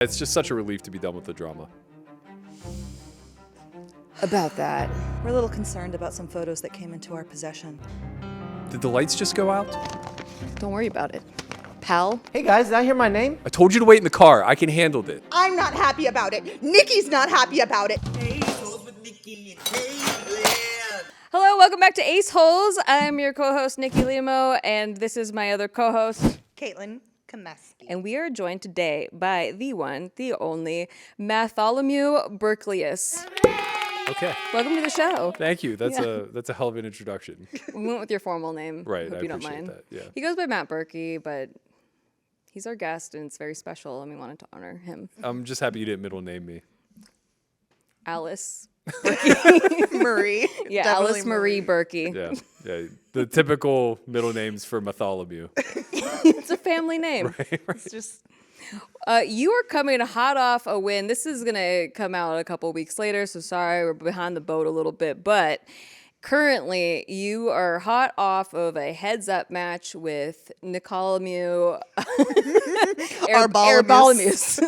It's just such a relief to be done with the drama. About that. We're a little concerned about some photos that came into our possession. Did the lights just go out? Don't worry about it. Pal? Hey guys, did I hear my name? I told you to wait in the car. I can handle it. I'm not happy about it. Nikki's not happy about it. Hello, welcome back to Aceholes. I'm your co-host, Nik Airball, and this is my other co-host, Caitlin Kameski. and we are joined today by the one, the only, Mattholomieu Berklius. Okay. Welcome to the show. Thank you. That's a hell of an introduction. We went with your formal name. Right. Hope I you don't appreciate mind. that. Yeah. He goes by Matt Berkey, but he's our guest, and it's very special, and we wanted to honor him. I'm just happy you didn't middle name me. Alice. Marie. Yeah, Definitely Alice Marie Berkey. Yeah. Yeah. The typical middle names for Mattholomieu. It's a family name. It's just You are coming hot off a win. This is going to come out a couple weeks later, so sorry, we're behind the boat a little bit. But currently, you are hot off of a heads-up match with Mattholomieu Berklius.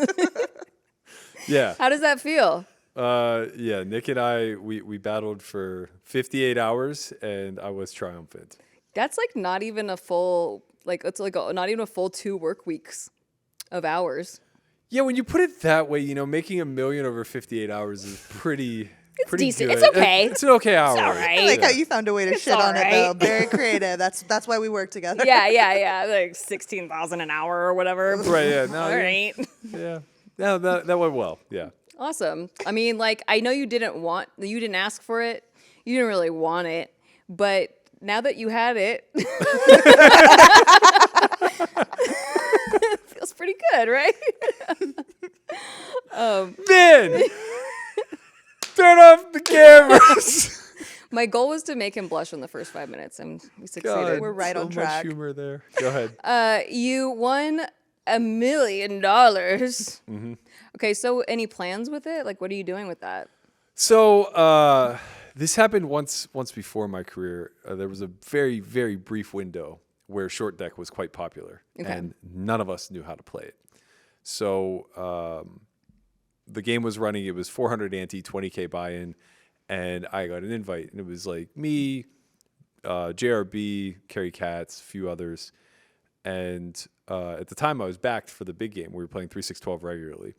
Yeah. How does that feel? Yeah. Nick and I, we battled for 58 hours, and I was triumphant. That's like not even a full, not even a full 2 work weeks of hours. Yeah, when you put it that way, making $1 million over 58 hours is pretty decent. good. It's okay. It's an okay hour. It's all right. I like how you found a way to shit on it though. alright. Very creative. That's why we work together. Yeah. Like 16,000 an hour or whatever. Right, yeah. No, All right. Yeah. No, that went well. Yeah. Awesome. I mean, like, I know you didn't ask for it. You didn't really want it. But now that you had it, feels pretty good, right? Ben! Turn off the cameras! My goal was to make him blush in the first 5 minutes, and we succeeded. God, We're right so on track. much humor there. Go ahead. You won $1 million. Mm-hmm. Okay, so any plans with it? Like, what are you doing with that? So this happened once before in my career. There was a very, very brief window where short deck was quite popular, and none of us knew how to play it. So the game was running. It was 400 ante, 20K buy-in, and I got an invite. And it was like me, JRB, Kerry Katz, a few others. And at the time, I was backed for the big game. We were playing 3-6-12 regularly.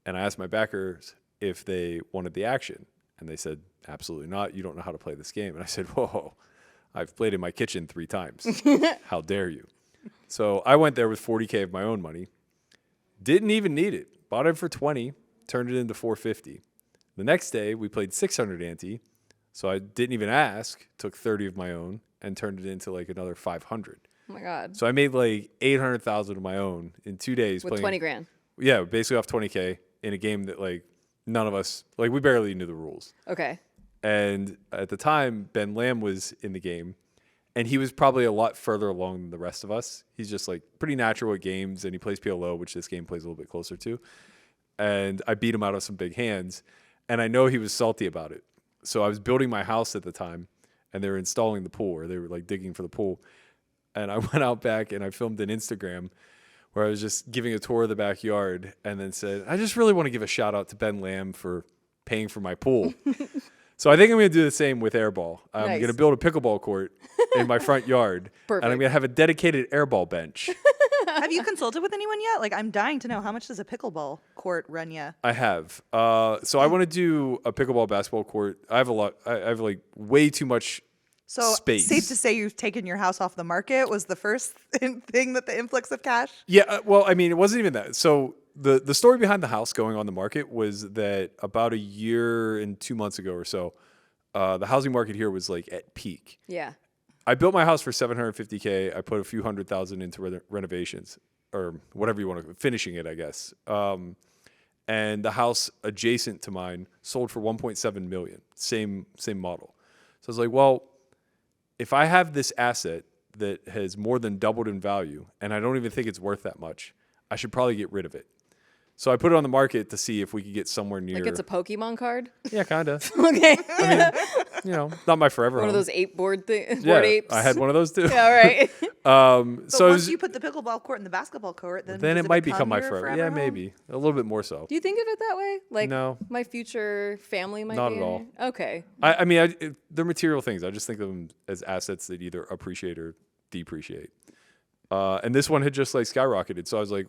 And I asked my backers if they wanted the action. And they said, absolutely not. You don't know how to play this game. And I said, whoa, I've played in my kitchen 3 times. How dare you? So I went there with 40K of my own money. Didn't even need it. Bought it for 20, turned it into 450. The next day, we played 600 ante. So I didn't even ask, took 30 of my own, and turned it into like another 500. Oh my God. So I made like 800,000 of my own in 2 days. With playing, 20 grand. Yeah, basically off 20K in a game that like none of us, like we barely knew the rules. Okay. And at the time, Ben Lamb was in the game, and he was probably a lot further along than the rest of us. He's just like pretty natural at games, and he plays PLO, which this game plays a little bit closer to. And I beat him out of some big hands, and I know he was salty about it. So I was building my house at the time, and they were installing the pool, or they were like digging for the pool. And I went out back and I filmed an Instagram where I was just giving a tour of the backyard and then said, I just really want to give a shout out to Ben Lamb for paying for my pool. So I think I'm going to do the same with airball. I'm Nice. going to build a pickleball court in my front yard. Perfect. And I'm going to have a dedicated airball bench. Have you consulted with anyone yet? Like, I'm dying to know, how much does a pickleball court run you? I have. So I want to do a pickleball basketball court. I have a lot. I have like way too much So space. safe to say you've taken your house off the market was the first thing that the influx of cash? Yeah, well, I mean, it wasn't even that. So the story behind the house going on the market was that about a year and 2 months ago or so, the housing market here was like at peak. Yeah. I built my house for $750K. I put a few $100,000 into renovations or whatever you want to, finishing it, I guess. And the house adjacent to mine sold for $1.7 million. Same model. So I was like, well, if I have this asset that has more than doubled in value, and I don't even think it's worth that much, I should probably get rid of it. So I put it on the market to see if we could get somewhere near. Like it's a Pokemon card? Yeah, kind of. Okay. Not my forever One of home. those board Yeah, apes. I had one of those too. Yeah, all right. But So it once was- you put the pickleball court in the basketball court, then then does it might become my your forever. Yeah, home? maybe a little bit more so. Do you think of it that way? Like, No. my future family might Not be at in all. here? Okay. They're material things. I just think of them as assets that either appreciate or depreciate. And this one had just like skyrocketed. So I was like,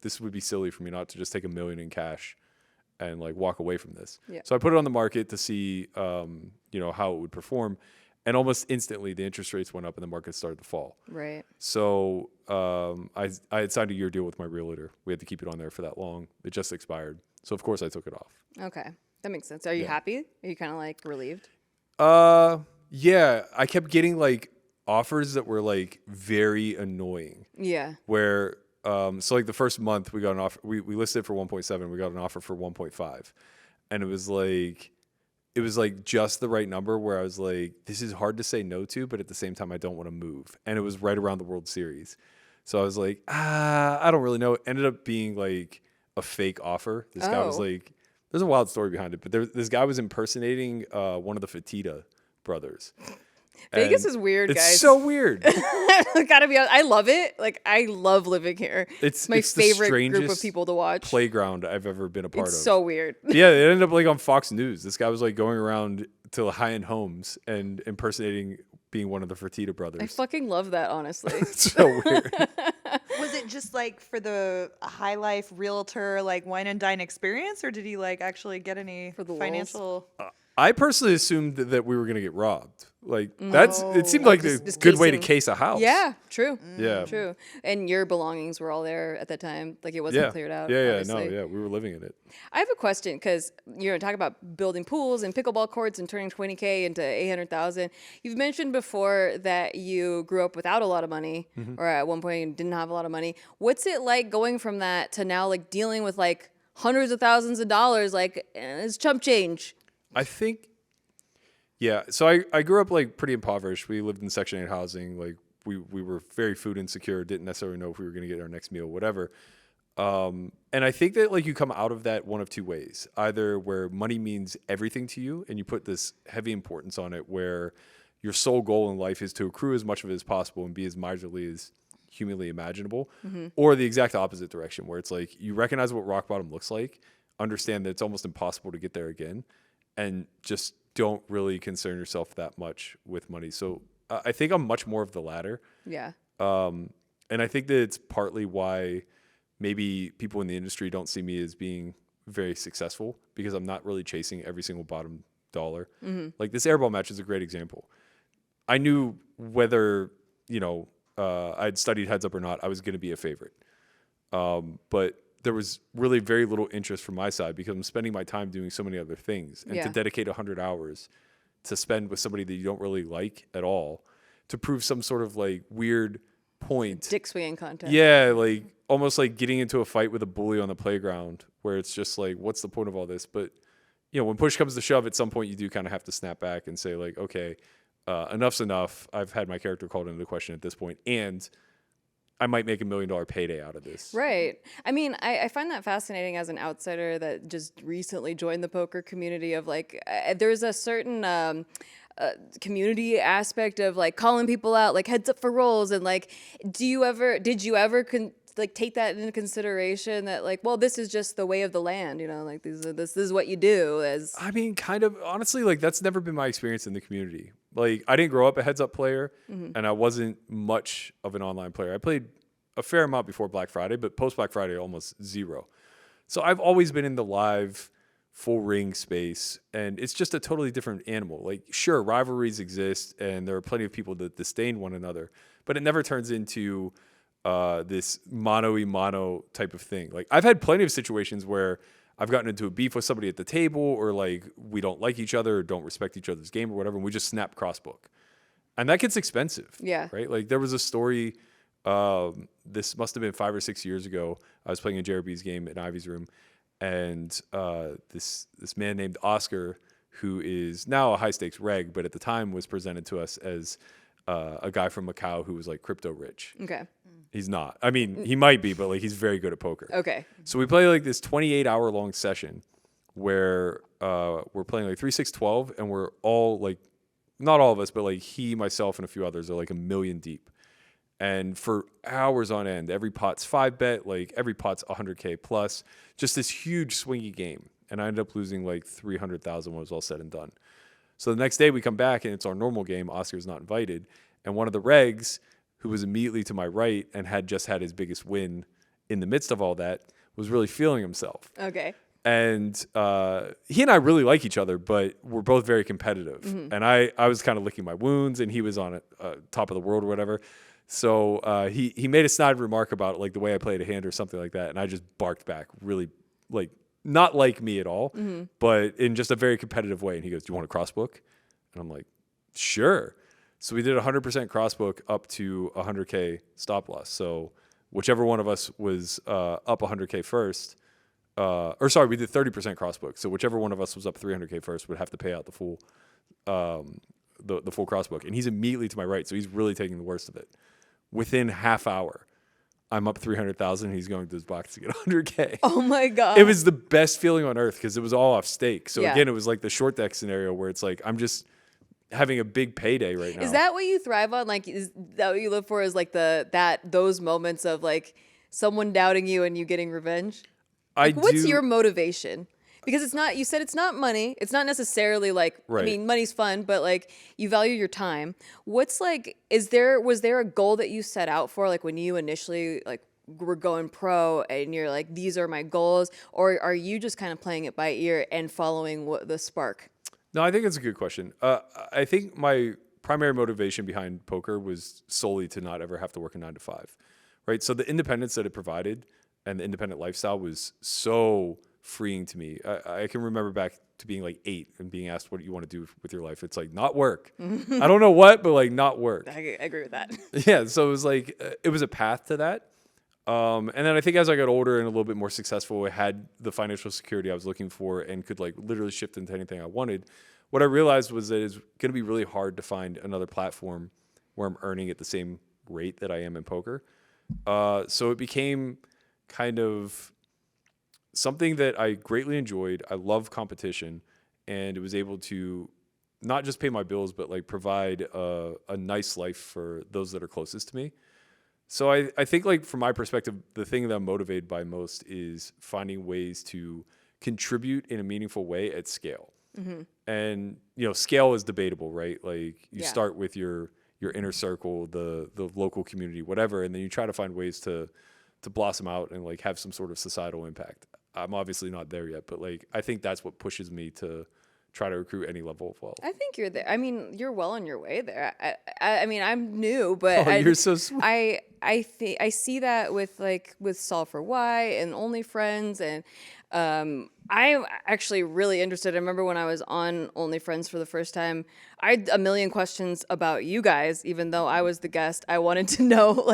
this would be silly for me not to just take $1 million in cash and like walk away from this. Yeah. So I put it on the market to see, how it would perform. And almost instantly the interest rates went up and the market started to fall. Right. So I had signed a year deal with my realtor. We had to keep it on there for that long. It just expired. So of course I took it off. Okay. That makes sense. Are you happy? Are you kind of like relieved? Yeah, I kept getting like offers that were like very annoying. Yeah. Where so like the first month we got an offer, we listed it for 1.7, we got an offer for 1.5, and it was like just the right number where I was like, this is hard to say no to, but at the same time I don't want to move, and it was right around the World Series, so I was like, I don't really know. It ended up being like a fake offer. This guy was like, there's a wild story behind it, but this guy was impersonating one of the Fertitta brothers. Vegas And is weird, it's guys. so weird. Gotta be honest. I love it. Like, I love living here. It's my the favorite group of strangest people to watch. Playground I've ever been a part It's of. so weird. Yeah, it ended up like on Fox News. This guy was like going around to high-end homes and impersonating being one of the Fertitta brothers. I fucking love that, honestly. It's so weird. Was it just like for the high life realtor, like wine and dine experience, or did he like actually get any For the financial? I personally assumed that we were going to get robbed. Like it seemed like a just good way to casing. case a house. Yeah, true. Yeah. True. And your belongings were all there at that time. Like, it wasn't Yeah. cleared out. Yeah, obviously. we were living in it. I have a question because talk about building pools and pickleball courts and turning 20K into 800,000. You've mentioned before that you grew up without a lot of money, or at one point didn't have a lot of money. What's it like going from that to now like dealing with like hundreds of thousands of dollars? Like, it's chump change. I think, yeah. So I grew up like pretty impoverished. We lived in Section 8 housing. Like we were very food insecure. Didn't necessarily know if we were going to get our next meal, whatever. And I think that like you come out of that one of two ways: either where money means everything to you, and you put this heavy importance on it, where your sole goal in life is to accrue as much of it as possible and be as miserly as humanly imaginable, or the exact opposite direction, where it's like you recognize what rock bottom looks like, understand that it's almost impossible to get there again, and just don't really concern yourself that much with money. So I think I'm much more of the latter. Yeah. And I think that it's partly why maybe people in the industry don't see me as being very successful, because I'm not really chasing every single bottom dollar. Like this airball match is a great example. I knew whether, I'd studied heads up or not, I was going to be a favorite. But there was really very little interest from my side because I'm spending my time doing so many other things. And to dedicate 100 hours to spend with somebody that you don't really like at all, to prove some sort of like weird point. Dick swinging contest. Yeah, like almost like getting into a fight with a bully on the playground, where it's just like, what's the point of all this? But, when push comes to shove, at some point you do kind of have to snap back and say like, okay, enough's enough. I've had my character called into question at this point, and I might make $1 million payday out of this. Right. I mean, I find that fascinating as an outsider that just recently joined the poker community of like, there's a certain community aspect of like calling people out, like heads up for rolls. And like, did you ever take that into consideration that like, well, this is just the way of the land, like this is what you do as. I mean, kind of honestly, like that's never been my experience in the community. Like I didn't grow up a heads up player, and I wasn't much of an online player. I played a fair amount before Black Friday, but post Black Friday, almost zero. So I've always been in the live full ring space, and it's just a totally different animal. Like sure, rivalries exist, and there are plenty of people that disdain one another, but it never turns into this mano-y-mano type of thing. Like I've had plenty of situations where I've gotten into a beef with somebody at the table, or like we don't like each other or don't respect each other's game or whatever, and we just snap crossbook. And that gets expensive. Yeah. Right? Like there was a story, this must have been 5 or 6 years ago. I was playing a JRB's game in Ivy's room, and this man named Oscar, who is now a high stakes reg, but at the time was presented to us as a guy from Macau who was like crypto rich. Okay. He's not. I mean, he might be, but like he's very good at poker. Okay. So we play like this 28-hour long session where we're playing like 3, 6, 12, and we're all like, not all of us, but like he, myself, and a few others are like a million deep. And for hours on end, every pot's 5-bet, like every pot's 100K plus, just this huge swingy game. And I ended up losing like 300,000 when it was all said and done. So the next day we come back and it's our normal game. Oscar's not invited. And one of the regs, who was immediately to my right and had just had his biggest win in the midst of all that, was really feeling himself. Okay. And he and I really like each other, but we're both very competitive. Mm-hmm. And I was kind of licking my wounds, and he was on top of the world or whatever. So he made a snide remark about like the way I played a hand or something like that, and I just barked back, really like not like me at all, but in just a very competitive way. And he goes, "Do you want a crossbook?" And I'm like, "Sure." So we did 100% crossbook up to 100K stop loss. So whichever one of us was up 100K first. We did 30% crossbook. So whichever one of us was up 300K first would have to pay out the full, the full crossbook. And he's immediately to my right, so he's really taking the worst of it. Within half hour, I'm up 300,000. He's going to his box to get 100K. Oh my God. It was the best feeling on earth because it was all off stake. So Yeah. again, it was like the short deck scenario where it's like I'm just having a big payday right now. Is that what you thrive on? Like, is that what you live for? Is like those moments of like someone doubting you and you getting revenge? What's your motivation? Because it's not, you said it's not money. It's not necessarily like, Right. I mean, money's fun, but like you value your time. What's like, was there a goal that you set out for? Like when you initially like were going pro and you're like, these are my goals, or are you just kind of playing it by ear and following what the spark? No, I think it's a good question. I think my primary motivation behind poker was solely to not ever have to work a 9 to 5, right? So the independence that it provided and the independent lifestyle was so freeing to me. I can remember back to being like 8 and being asked what you want to do with your life. It's like not work. I don't know what, but like not work. I agree with that. Yeah, so it was like it was a path to that. And then I think as I got older and a little bit more successful, I had the financial security I was looking for and could like literally shift into anything I wanted. What I realized was that it's going to be really hard to find another platform where I'm earning at the same rate that I am in poker. So it became kind of something that I greatly enjoyed. I love competition, and it was able to not just pay my bills, but like provide a nice life for those that are closest to me. So I think like from my perspective, the thing that I'm motivated by most is finding ways to contribute in a meaningful way at scale. Mm-hmm. And, you know, scale is debatable, right? Like you start with your inner circle, the local community, whatever, and then you try to find ways to blossom out and like have some sort of societal impact. I'm obviously not there yet, but like I think that's what pushes me to try to recruit any level of wealth. I think you're there. I mean, you're well on your way there. I mean, I'm new, but You're so sweet. I see that with Solve for Why and OnlyFriends, and I'm actually really interested. I remember when I was on OnlyFriends for the first time, I had a million questions about you guys, even though I was the guest. I wanted to know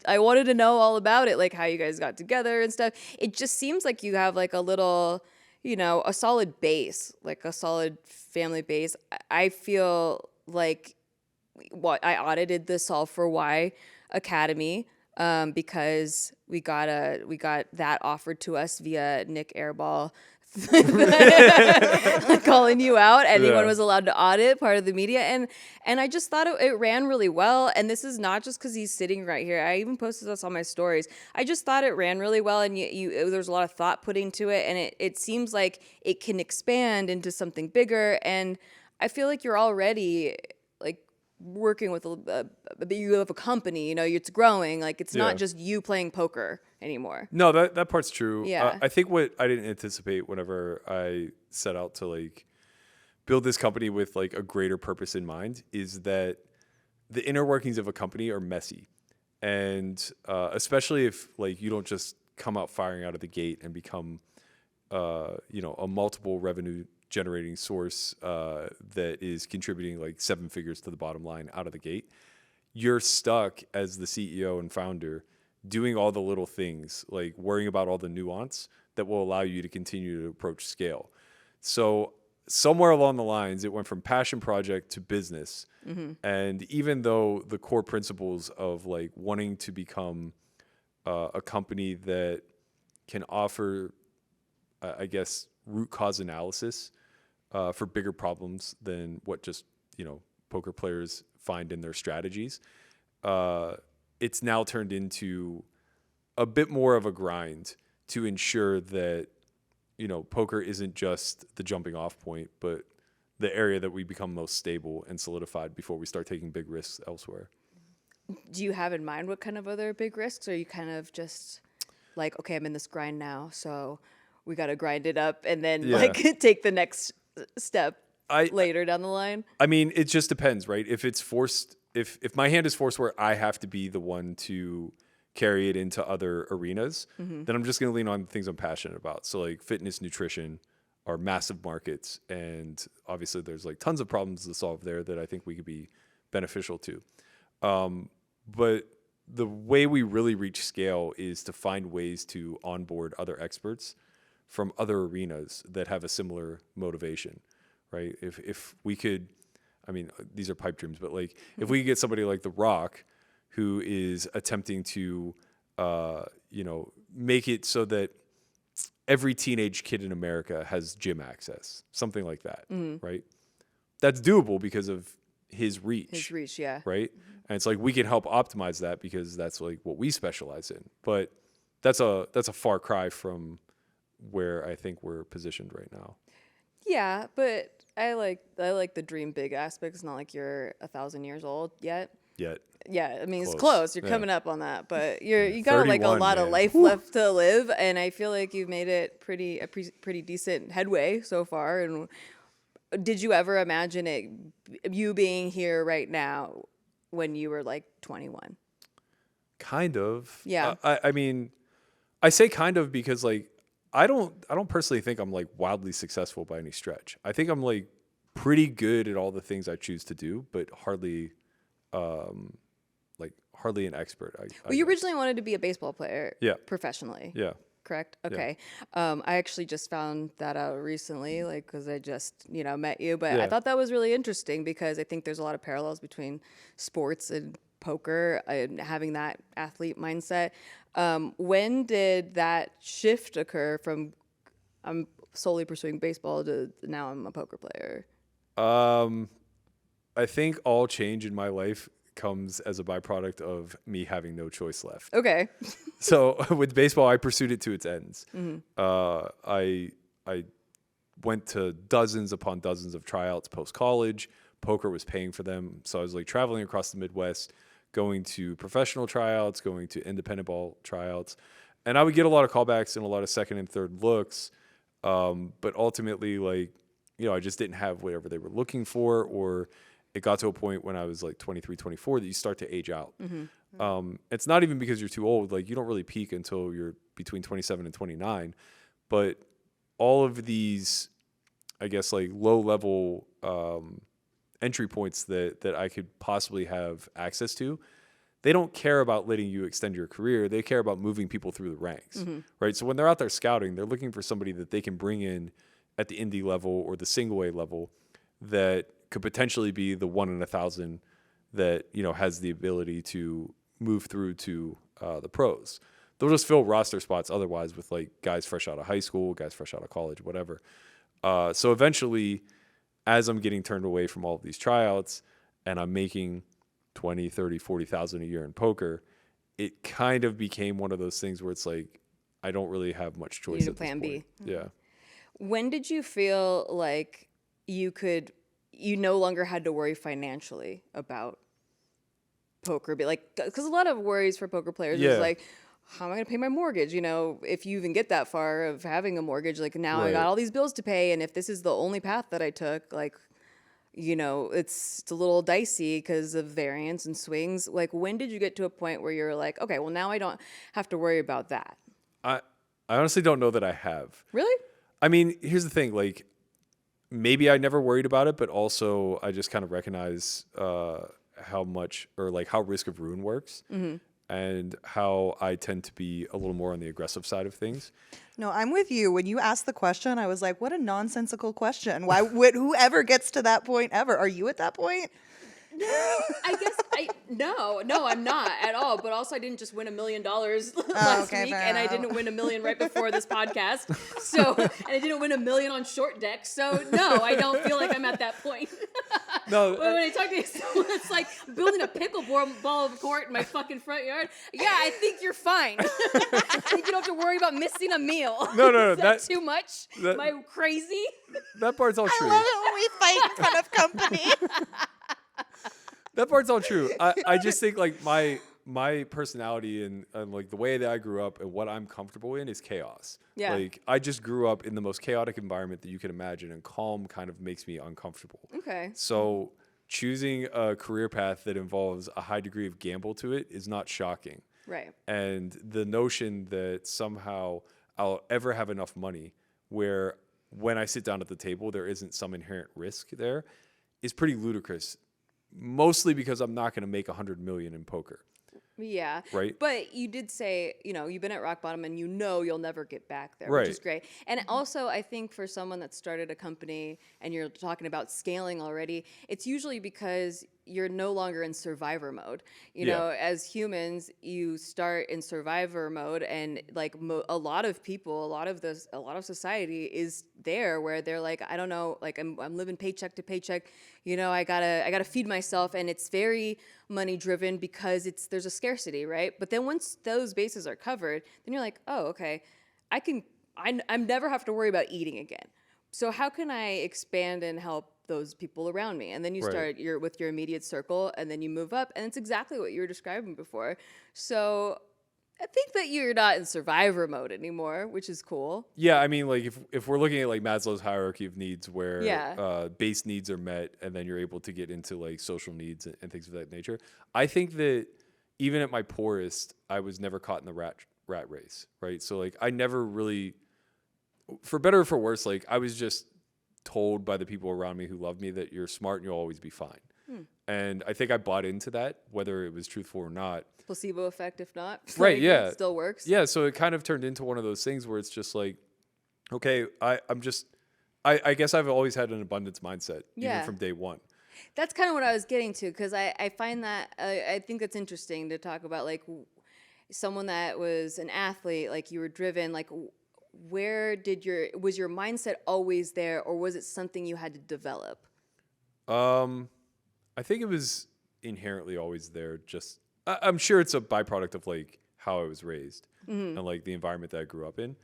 I wanted to know all about it, like how you guys got together and stuff. It just seems like you have like a little, you know, a solid base, like a solid family base. I feel like I audited the Solve for Why Academy because we got that offered to us via Nik Airball calling you out. Anyone was allowed to audit, part of the media, and I just thought it ran really well. And this is not just because he's sitting right here. I even posted this on my stories. I just thought it ran really well, and there's a lot of thought put into it, and it seems like it can expand into something bigger. And I feel like you're already like working with you have a company, you know, it's growing. Like it's not just you playing poker anymore. No, that part's true. Yeah. I think what I didn't anticipate whenever I set out to like build this company with like a greater purpose in mind is that the inner workings of a company are messy. And especially if like you don't just come out firing out of the gate and become, you know, a multiple revenue generating source that is contributing like 7 figures to the bottom line out of the gate. You're stuck as the CEO and founder doing all the little things, like worrying about all the nuance that will allow you to continue to approach scale. So somewhere along the lines, it went from passion project to business. And even though the core principles of like wanting to become a company that can offer, I guess, root cause analysis for bigger problems than what just, poker players find in their strategies, it's now turned into a bit more of a grind to ensure that, poker isn't just the jumping off point, but the area that we become most stable and solidified before we start taking big risks elsewhere. Do you have in mind what kind of other big risks, or are you kind of just like, okay, I'm in this grind now, so we got to grind it up and then like take the next step later down the line? I mean, it just depends, right? If it's forced, if my hand is forced where I have to be the one to carry it into other arenas, then I'm just going to lean on things I'm passionate about. So like fitness, nutrition are massive markets. And obviously there's like tons of problems to solve there that I think we could be beneficial to. But the way we really reach scale is to find ways to onboard other experts from other arenas that have a similar motivation, right? If we could, I mean, these are pipe dreams, but like if we could get somebody like The Rock who is attempting to, make it so that every teenage kid in America has gym access, something like that, right? That's doable because of his reach. His reach, yeah. Right? And it's like we can help optimize that because that's like what we specialize in. But that's a far cry from where I think we're positioned right now. Yeah, but I like the dream big aspect. It's not like you're 1,000 years old yet. Yeah, I mean, it's close. You're coming up on that, but you got like a lot of life left to live, and I feel like you've made it pretty decent headway so far. And did you ever imagine you being here right now when you were like 21? Kind of. Yeah. I mean, I say kind of because like I don't personally think I'm like wildly successful by any stretch. I think I'm like pretty good at all the things I choose to do, but hardly an expert. Well, you originally wanted to be a baseball player professionally. Yeah. Correct? Okay. I actually just found that out recently, like, because I just, met you. But I thought that was really interesting because I think there's a lot of parallels between sports and poker and having that athlete mindset. When did that shift occur from I'm solely pursuing baseball to now I'm a poker player? I think all change in my life comes as a byproduct of me having no choice left. Okay. So with baseball, I pursued it to its ends. I went to dozens upon dozens of tryouts post-college. Poker was paying for them. So I was like traveling across the Midwest, going to professional tryouts, going to independent ball tryouts. And I would get a lot of callbacks and a lot of second and third looks. But ultimately, like, I just didn't have whatever they were looking for, or it got to a point when I was like 23, 24 that you start to age out. It's not even because you're too old. Like you don't really peak until you're between 27 and 29. But all of these, I guess, like low level entry points that I could possibly have access to, they don't care about letting you extend your career. They care about moving people through the ranks, right? So when they're out there scouting, they're looking for somebody that they can bring in at the indie level or the single A level that could potentially be the 1 in 1,000 that, has the ability to move through to the pros. They'll just fill roster spots otherwise with like guys fresh out of high school, guys fresh out of college, whatever. So eventually, as I'm getting turned away from all of these tryouts and I'm making 20, 30, 40,000 a year in poker, it kind of became one of those things where it's like, I don't really have much choice. You need a plan B. Yeah. When did you feel like you no longer had to worry financially about poker? Because a lot of worries for poker players is like, how am I going to pay my mortgage? If you even get that far of having a mortgage, like now I got all these bills to pay. And if this is the only path that I took, like, it's a little dicey because of variance and swings. Like, when did you get to a point where you're like, okay, well, now I don't have to worry about that? I honestly don't know that I have. Really? I mean, here's the thing, like, maybe I never worried about it, but also I just kind of recognize how much or like how risk of ruin works. and how I tend to be a little more on the aggressive side of things. No, I'm with you. When you asked the question, I was like, what a nonsensical question. Why would whoever gets to that point ever? Are you at that point? I guess no, I'm not at all. But also, I didn't just win $1 million last okay, week, fair and I enough. didn't win $1 million right before this podcast. So, and I didn't win $1 million on short deck. So, no, I don't feel like I'm at that point. No, But when I talk to someone that's like building a pickleball court in my fucking front yard, yeah, I think you're fine. I think you don't have to worry about missing a meal. No, Is that too much? Am I crazy? that part's all true. I love it when we fight in front of company. That part's all true. I just think like my personality and like the way that I grew up and what I'm comfortable in is chaos. Yeah. Like I just grew up in the most chaotic environment that you can imagine, and calm kind of makes me uncomfortable. Okay. So choosing a career path that involves a high degree of gamble to it is not shocking. Right. And the notion that somehow I'll ever have enough money where when I sit down at the table there isn't some inherent risk there is pretty ludicrous. Mostly because I'm not going to make $100 million in poker. Yeah. Right. But you did say, you've been at rock bottom and you'll never get back there, Right. which is great. And also, I think for someone that started a company and you're talking about scaling already, it's usually because you're no longer in survivor mode. You know, as humans, you start in survivor mode, and like a lot of people, a lot of society is there where they're like, I don't know, like I'm living paycheck to paycheck. I gotta feed myself, and it's very money driven because there's a scarcity, right? But then once those bases are covered, then you're like, oh, okay, I'm never have to worry about eating again. So how can I expand and help those people around me? And then you start with your immediate circle, and then you move up, and it's exactly what you were describing before. So I think that you're not in survivor mode anymore, which is cool. Yeah, I mean, like if we're looking at like Maslow's hierarchy of needs, where Yeah. base needs are met, and then you're able to get into like social needs and things of that nature. I think that even at my poorest, I was never caught in the rat race, right? So like I never really, for better or for worse, like I was just told by the people around me who love me that you're smart and you'll always be fine. And I think I bought into that, whether it was truthful or not. Placebo effect, if not. Right, Like, yeah. It still works. Yeah, so it kind of turned into one of those things where it's just like, okay, I guess I've always had an abundance mindset, even Yeah. from day one. That's kind of what I was getting to, because I find that, I think that's interesting to talk about, like, someone that was an athlete, like you were driven, like, was your mindset always there, or was it something you had to develop? I think it was inherently always there. Just I'm sure it's a byproduct of like how I was raised and like the environment that I grew up in.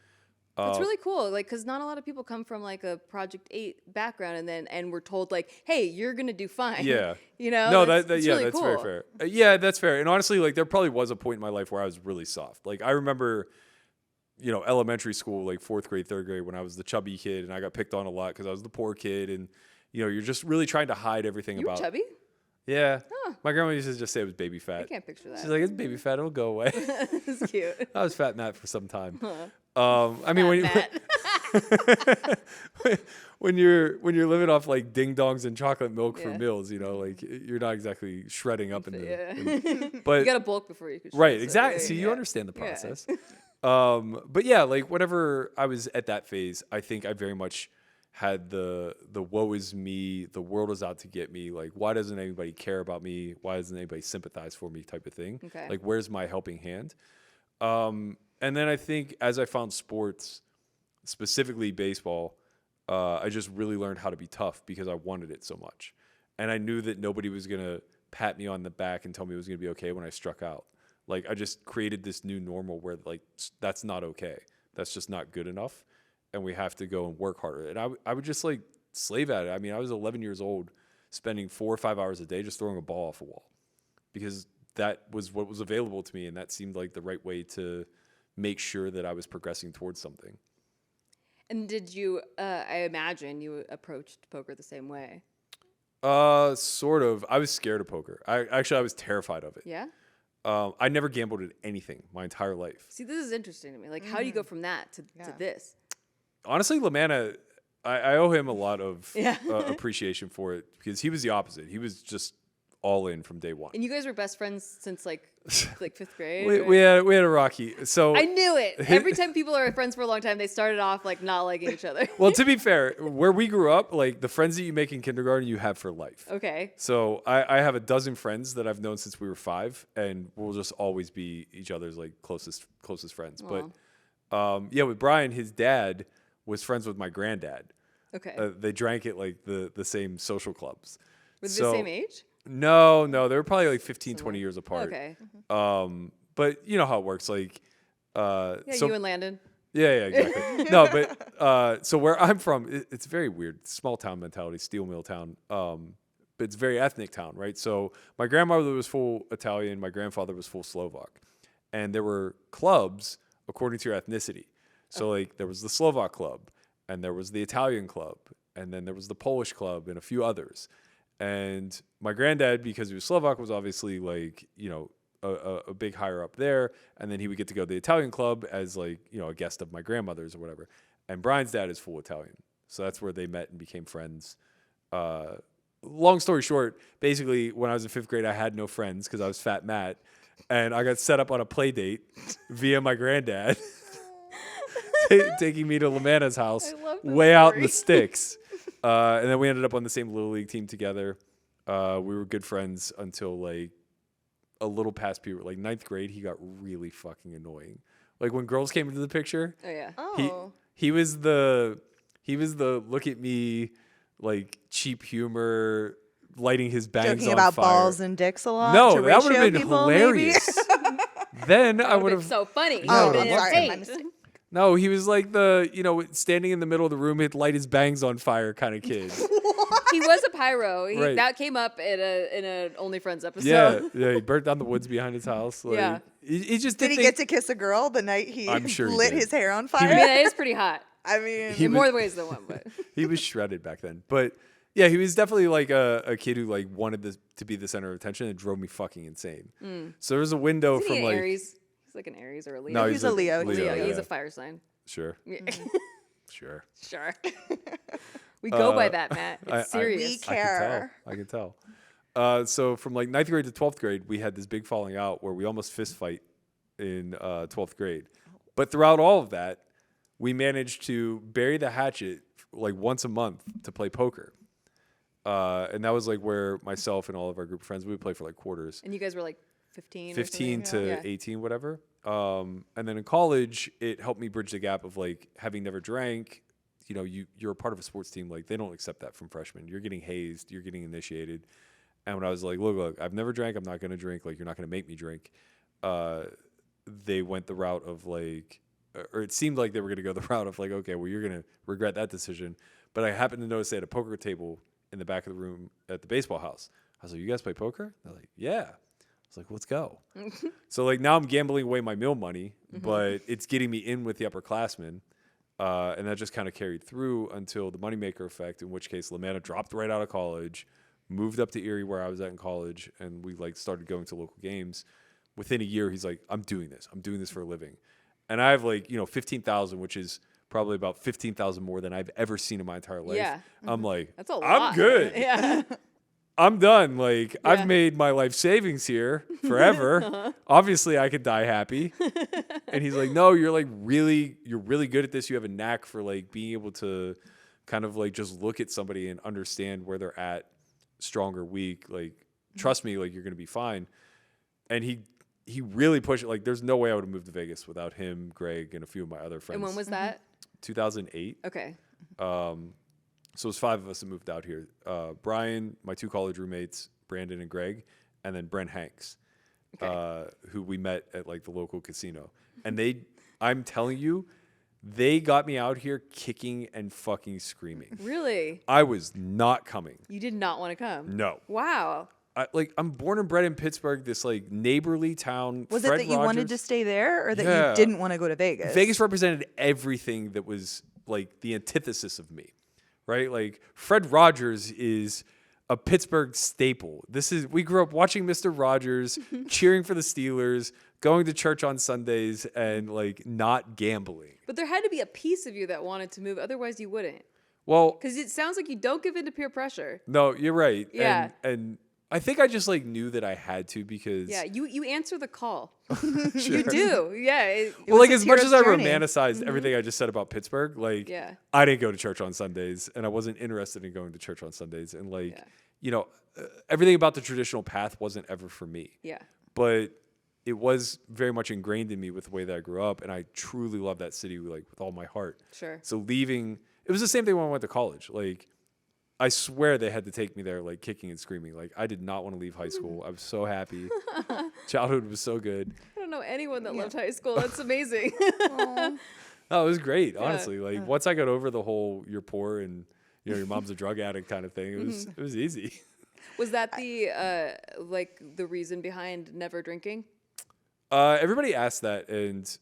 It's really cool, like, because not a lot of people come from like a Project 8 background and we're told like, hey, you're gonna do fine. Yeah. No, that's really that's cool. very fair. Yeah, that's fair. And honestly, like there probably was a point in my life where I was really soft. Like I remember, elementary school, like 4th grade, 3rd grade, when I was the chubby kid and I got picked on a lot because I was the poor kid, and you're just really trying to hide everything You were about. chubby? Yeah. My grandma used to just say it was baby fat. I can't picture that. She's like, it's baby fat, it'll go away. It's cute. I was fat Matt for some time. I mean, when Matt. when you're living off like ding dongs and chocolate milk for Yeah. meals, like you're not exactly shredding up in the. Yeah. But You got to bulk before you can. right, shoot, so, exactly. yeah, See, you yeah. understand the Yeah. process. But yeah, like whenever I was at that phase, I think I very much had the woe is me, the world is out to get me, like why doesn't anybody care about me, why doesn't anybody sympathize for me type of thing. Okay. Like where's my helping hand. And then I think as I found sports, specifically baseball, I just really learned how to be tough because I wanted it so much, and I knew that nobody was gonna pat me on the back and tell me it was gonna be okay when I struck out. Like I just created this new normal where like that's not okay, that's just not good enough, and we have to go and work harder. And I would just like slave at it. I mean, I was 11 years old, spending 4 or 5 hours a day just throwing a ball off a wall, because that was what was available to me, and that seemed like the right way to make sure that I was progressing towards something. And did you? I imagine you approached poker the same way. Sort of. I was scared of poker. I was terrified of it. Yeah. I never gambled at anything my entire life. See, this is interesting to me. Like, how do you go from that to this? Honestly, Lamanna, I owe him a lot of Yeah. appreciation for it, because he was the opposite. He was just all in from day one. And you guys were best friends since like fifth grade. We had a rocky. So I knew it. Every time people are friends for a long time, they started off like not liking each other. well, to be fair, where we grew up, like the friends that you make in kindergarten, you have for life. Okay. So I have a dozen friends that I've known since we were 5, and we'll just always be each other's like closest friends. Aw. But yeah, with Brian, his dad was friends with my granddad. Okay. They drank at like the same social clubs. Were they So- the same age? No, they were probably like 15, 20 years apart. Okay. But you know how it works. Like, Yeah, so- you and Landon. yeah, exactly. No, but so where I'm from, it's very weird. Small town mentality, steel mill town. But it's very ethnic town, right? So my grandmother was full Italian, my grandfather was full Slovak, and there were clubs according to your ethnicity. So like there was the Slovak club, and there was the Italian club, and then there was the Polish club, and a few others. And my granddad, because he was Slovak, was obviously like, you know, a big higher up there. And then he would get to go to the Italian club as like, you know, a guest of my grandmother's or whatever. And Brian's dad is full Italian. So that's where they met and became friends. Long story short, basically when I was in 5th grade, I had no friends because I was Fat Matt. And I got set up on a play date via my granddad, taking me to Lamanna's house I love this way out in the story. sticks. And then we ended up on the same Little League team together. We were good friends until like a little past puberty. Like 9th grade, he got really fucking annoying. Like when girls came into the picture, Oh yeah. Oh. he was the look at me, like cheap humor, lighting his bangs Joking on about fire. balls and dicks a lot. No, to that would ratio have been people, maybe? hilarious. Then I would have. so funny. Oh, It I'm would've sorry, been my insane. mistake. No, he was like the, you know, standing in the middle of the room, he'd light his bangs on fire kind of kid. He was a pyro. Right. That came up in an OnlyFriends episode. Yeah, he burnt down the woods behind his house. Like, Yeah. he just Did he get to kiss a girl the night he I'm sure he lit did. his hair on I mean, fire? that is pretty hot. I mean, He In was- more ways than one, but He was shredded back then. But yeah, he was definitely like a kid who like wanted to be the center of attention and drove me fucking insane. So there was a window isn't he from an like Aries? He's like an Aries or a Leo. No, he's a Leo. Leo. yeah. He's a fire sign. Sure, Yeah. sure. Sure. We go by that, Matt. It's I- serious. We care. I can tell. So from like 9th grade to 12th grade, we had this big falling out where we almost fist fight in 12th grade. But throughout all of that, we managed to bury the hatchet like once a month to play poker. And that was like where myself and all of our group of friends, we would play for like quarters. And you guys were like 15 or 15 something? to Yeah. 18, whatever. And then in college, it helped me bridge the gap of like having never drank. You know, you're a part of a sports team. Like they don't accept that from freshmen. You're getting hazed. You're getting initiated. And when I was like, look, I've never drank. I'm not going to drink. Like you're not going to make me drink. They went the route of like, or it seemed like they were going to go the route of like, okay, well, you're going to regret that decision. But I happened to notice they had a poker table in the back of the room at the baseball house. I was like, you guys play poker? They're like, yeah. I was like, let's go. So like now I'm gambling away my meal money, but it's getting me in with the upperclassmen. And that just kind of carried through until the moneymaker effect, in which case Lamanna dropped right out of college, moved up to Erie where I was at in college, and we like started going to local games. Within a year, he's like, I'm doing this. I'm doing this for a living. And I have like, 15,000, which is probably about 15,000 more than I've ever seen in my entire life. Yeah. I'm like, That's a lot. I'm good. Yeah. I'm done. Like Yeah. I've made my life savings here forever. Obviously I could die happy. And he's like, no, you're really good at this. You have a knack for like being able to kind of like just look at somebody and understand where they're at, strong or weak. Like, trust me, like you're going to be fine. And he really pushed it. Like there's no way I would have moved to Vegas without him, Greg, and a few of my other friends. And when was that? 2008. Okay. So it was 5 of us that moved out here. Brian, my 2 college roommates, Brandon and Greg, and then Brent Hanks, who we met at like the local casino. And I'm telling you, they got me out here kicking and fucking screaming. Really? I was not coming. You did not want to come? No. Wow. I'm born and bred in Pittsburgh, this like neighborly town. was Fred it that you wanted to Rogers- stay there or that Yeah. you didn't want to go to Vegas? Vegas represented everything that was like the antithesis of me, right? Like Fred Rogers is a Pittsburgh staple. We grew up watching Mr. Rogers, cheering for the Steelers, going to church on Sundays, and like not gambling. But there had to be a piece of you that wanted to move. Otherwise, you wouldn't. Well, Because it sounds like you don't give in to peer pressure. no, you're right. Yeah. And I think I just like knew that I had to because Yeah, you answer the call. Sure. You do. Yeah. Well, was like his as much hero's as I journey. romanticized everything I just said about Pittsburgh, like Yeah. I didn't go to church on Sundays, and I wasn't interested in going to church on Sundays, and like Yeah. you know, everything about the traditional path wasn't ever for me. Yeah. But it was very much ingrained in me with the way that I grew up, and I truly love that city like with all my heart. Sure. So leaving, it was the same thing when I went to college. Like, I swear they had to take me there, like kicking and screaming. Like, I did not want to leave high school. I was so happy. Childhood was so good. I don't know anyone that loved high school. That's amazing. Oh, it was great, honestly. Like, once I got over the whole "you're poor" and your mom's a drug addict kind of thing, it was easy. Was that the like the reason behind never drinking? Everybody asks that, and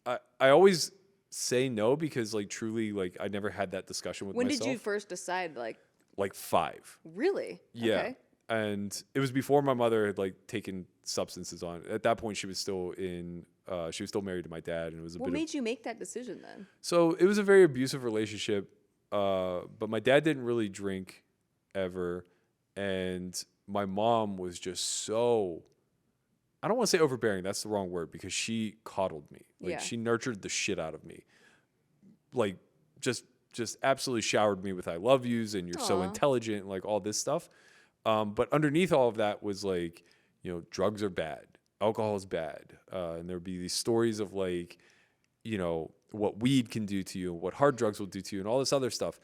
I always say no because, like, truly, like, I never had that discussion with When myself. did you first decide? Like 5. Really? Yeah. Okay. And it was before my mother had like taken substances on. At that point, she was still married to my dad, and it was a What bit. made you make that decision then? So it was a very abusive relationship. But my dad didn't really drink ever, and my mom was just so. I don't want to say overbearing. That's the wrong word because she coddled me. Like Yeah. she nurtured the shit out of me. Like just absolutely showered me with "I love yous" and "you're so Aw. intelligent" and like all this stuff. But underneath all of that was like, drugs are bad, alcohol is bad, and there'd be these stories of like, what weed can do to you, and what hard drugs will do to you, and all this other stuff.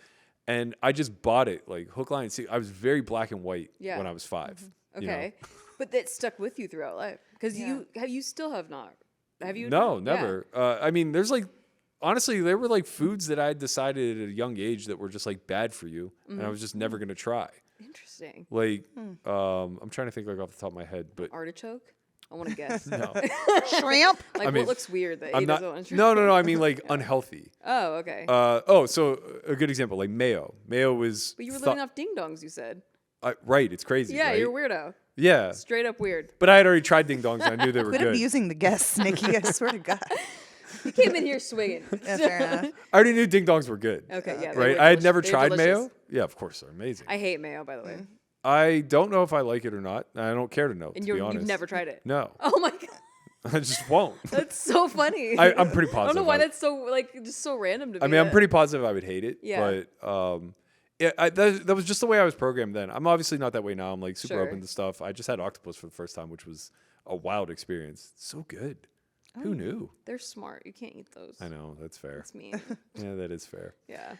And I just bought it like hook, line, and sinker. I was very black and white Yeah. when I was 5. you know? Okay. But that stuck with you throughout life because you still have not. Have you? No, not? never. I mean, there's like, honestly, there were like foods that I had decided at a young age that were just like bad for you, and I was just never gonna try. Interesting. Like, I'm trying to think like off the top of my head, but Artichoke? I want to guess. no, Shrimp. Like I mean, what looks weird that I'm he not. doesn't want to try? No. I mean like unhealthy. Oh, okay. So a good example, like mayo. Mayo was. But you were living off ding dongs, you said. Right, it's crazy. Yeah, right? you're a weirdo. Yeah, Straight up weird. but I had already tried ding dongs. And I knew they were Quit good. abusing the guests, Nikki. I swear to God. You came in here swinging. Yeah, fair enough. I already knew ding dongs were good. Okay, yeah. they Right, were I had delicious. never They were tried delicious. mayo. Yeah, of course they're amazing. I hate mayo, by the way. I don't know if I like it or not. I don't care to know. And to be you've honest, never tried it. No, Oh my god, I just won't. that's so funny. I'm pretty positive. I don't know why I- that's so just so random to me. I mean, I'm that- pretty positive I would hate it. Yeah. But that was just the way I was programmed then. I'm obviously not that way now. I'm like super Sure. open to stuff. I just had octopus for the first time, which was a wild experience. So good. Who knew? They're smart. You can't eat those. I know, that's fair. That's mean. Yeah, that is fair. Yeah.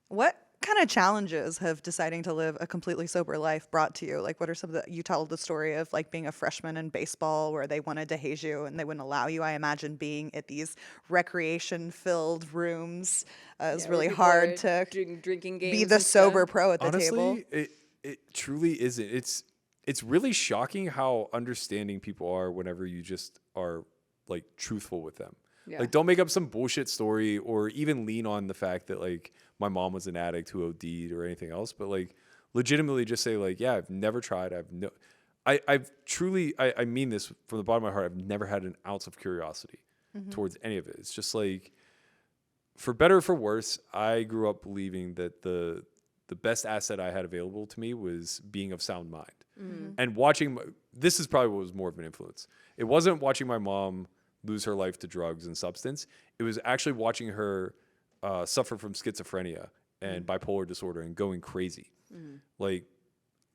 What kind of challenges have deciding to live a completely sober life brought to you? Like, what are some of the, you told the story of like being a freshman in baseball where they wanted to haze you and they wouldn't allow you. I imagine being at these recreation filled rooms is Yeah, where really people hard are to drinking games. be the and sober stuff. pro at the table. Honestly, it truly isn't. It's really shocking how understanding people are whenever you just are like truthful with them. Yeah. Like, don't make up some bullshit story or even lean on the fact that like my mom was an addict who OD'd or anything else, but like legitimately just say like, yeah, I've never tried. I've truly, I mean this from the bottom of my heart. I've never had an ounce of curiosity towards any of it. It's just like, for better or for worse, I grew up believing that the best asset I had available to me was being of sound mind. And watching, this is probably what was more of an influence. It wasn't watching my mom lose her life to drugs and substance. It was actually watching her suffer from schizophrenia and bipolar disorder and going crazy. Like,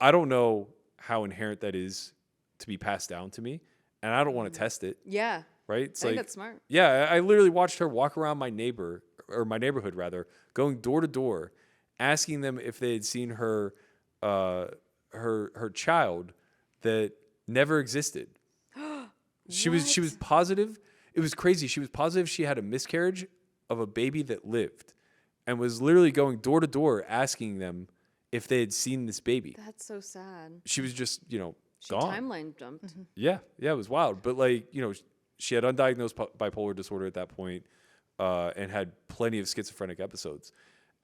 I don't know how inherent that is to be passed down to me, and I don't want to test it, Yeah. right? It's I think like, that's smart. yeah, I literally watched her walk around my neighborhood rather, going door to door, asking them if they had seen her child that never existed. She was positive. It was crazy. She was positive she had a miscarriage of a baby that lived, and was literally going door to door asking them if they had seen this baby. That's so sad. She was just, She gone. timeline jumped. Yeah, it was wild. But like, she had undiagnosed bipolar disorder at that point, and had plenty of schizophrenic episodes.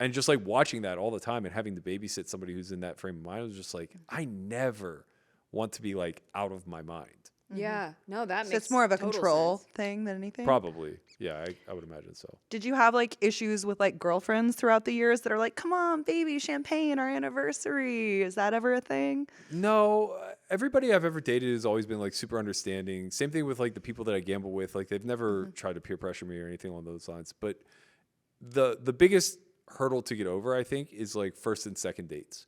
And just like watching that all the time and having to babysit somebody who's in that frame of mind, was just like, I never want to be like out of my mind. Yeah. No, that So makes it's more of a total control sense. thing than anything. Probably. Yeah, I would imagine so. Did you have like issues with like girlfriends throughout the years that are like, come on, baby, champagne, our anniversary? Is that ever a thing? No, everybody I've ever dated has always been like super understanding. Same thing with like the people that I gamble with. Like they've never tried to peer pressure me or anything along those lines. But the biggest hurdle to get over, I think, is like first and second dates,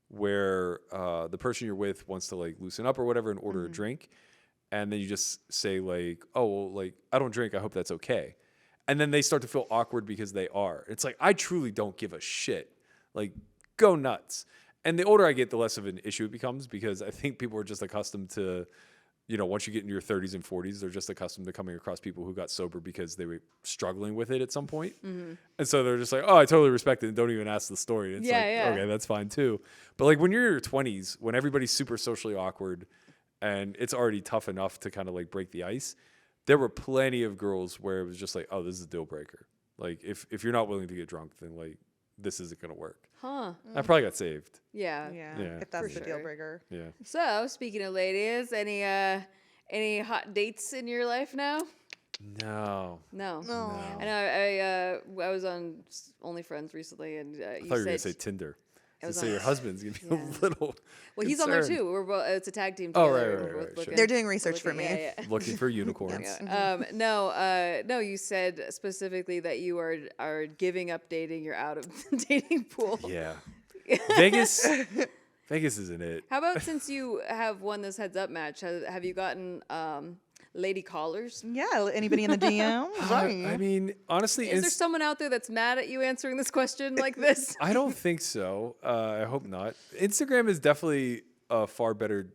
where the person you're with wants to like loosen up or whatever and order a drink, and then you just say like, oh, well, like I don't drink. I hope that's okay. And then they start to feel awkward because they are. It's like, I truly don't give a shit. Like, go nuts. And the older I get, the less of an issue it becomes, because I think people are just accustomed to, you know, once you get into your 30s and 40s, they're just accustomed to coming across people who got sober because they were struggling with it at some point. And so they're just like, oh, I totally respect it, and don't even ask the story. It's okay, that's fine too. But like when you're in your 20s, when everybody's super socially awkward and it's already tough enough to kind of like break the ice, there were plenty of girls where it was just like, oh, this is a deal breaker. Like if you're not willing to get drunk, then like this isn't going to work. Huh. I probably got saved. Yeah. Yeah, If that's for the deal sure. breaker. Yeah. So, speaking of ladies, any hot dates in your life now? No. No. No. I know. I was on OnlyFriends recently, and I you thought you were said going to say Tinder. I was So on- your husband's going to be Yeah. a little well, he's on there concerned. too. We're both, it's a tag team. Oh, Together. right, We're right, both right, sure. looking- They're doing research for looking- me. Yeah, yeah. looking for unicorns. Yeah. No, you said specifically that you are giving up dating. You're out of the dating pool. Yeah. Vegas isn't it. How about since you have won this heads up match, have you gotten lady callers? Yeah. Anybody in the DM? I mean, honestly, Is there someone out there that's mad at you answering this question like this? I don't think so. I hope not. Instagram is definitely a far better.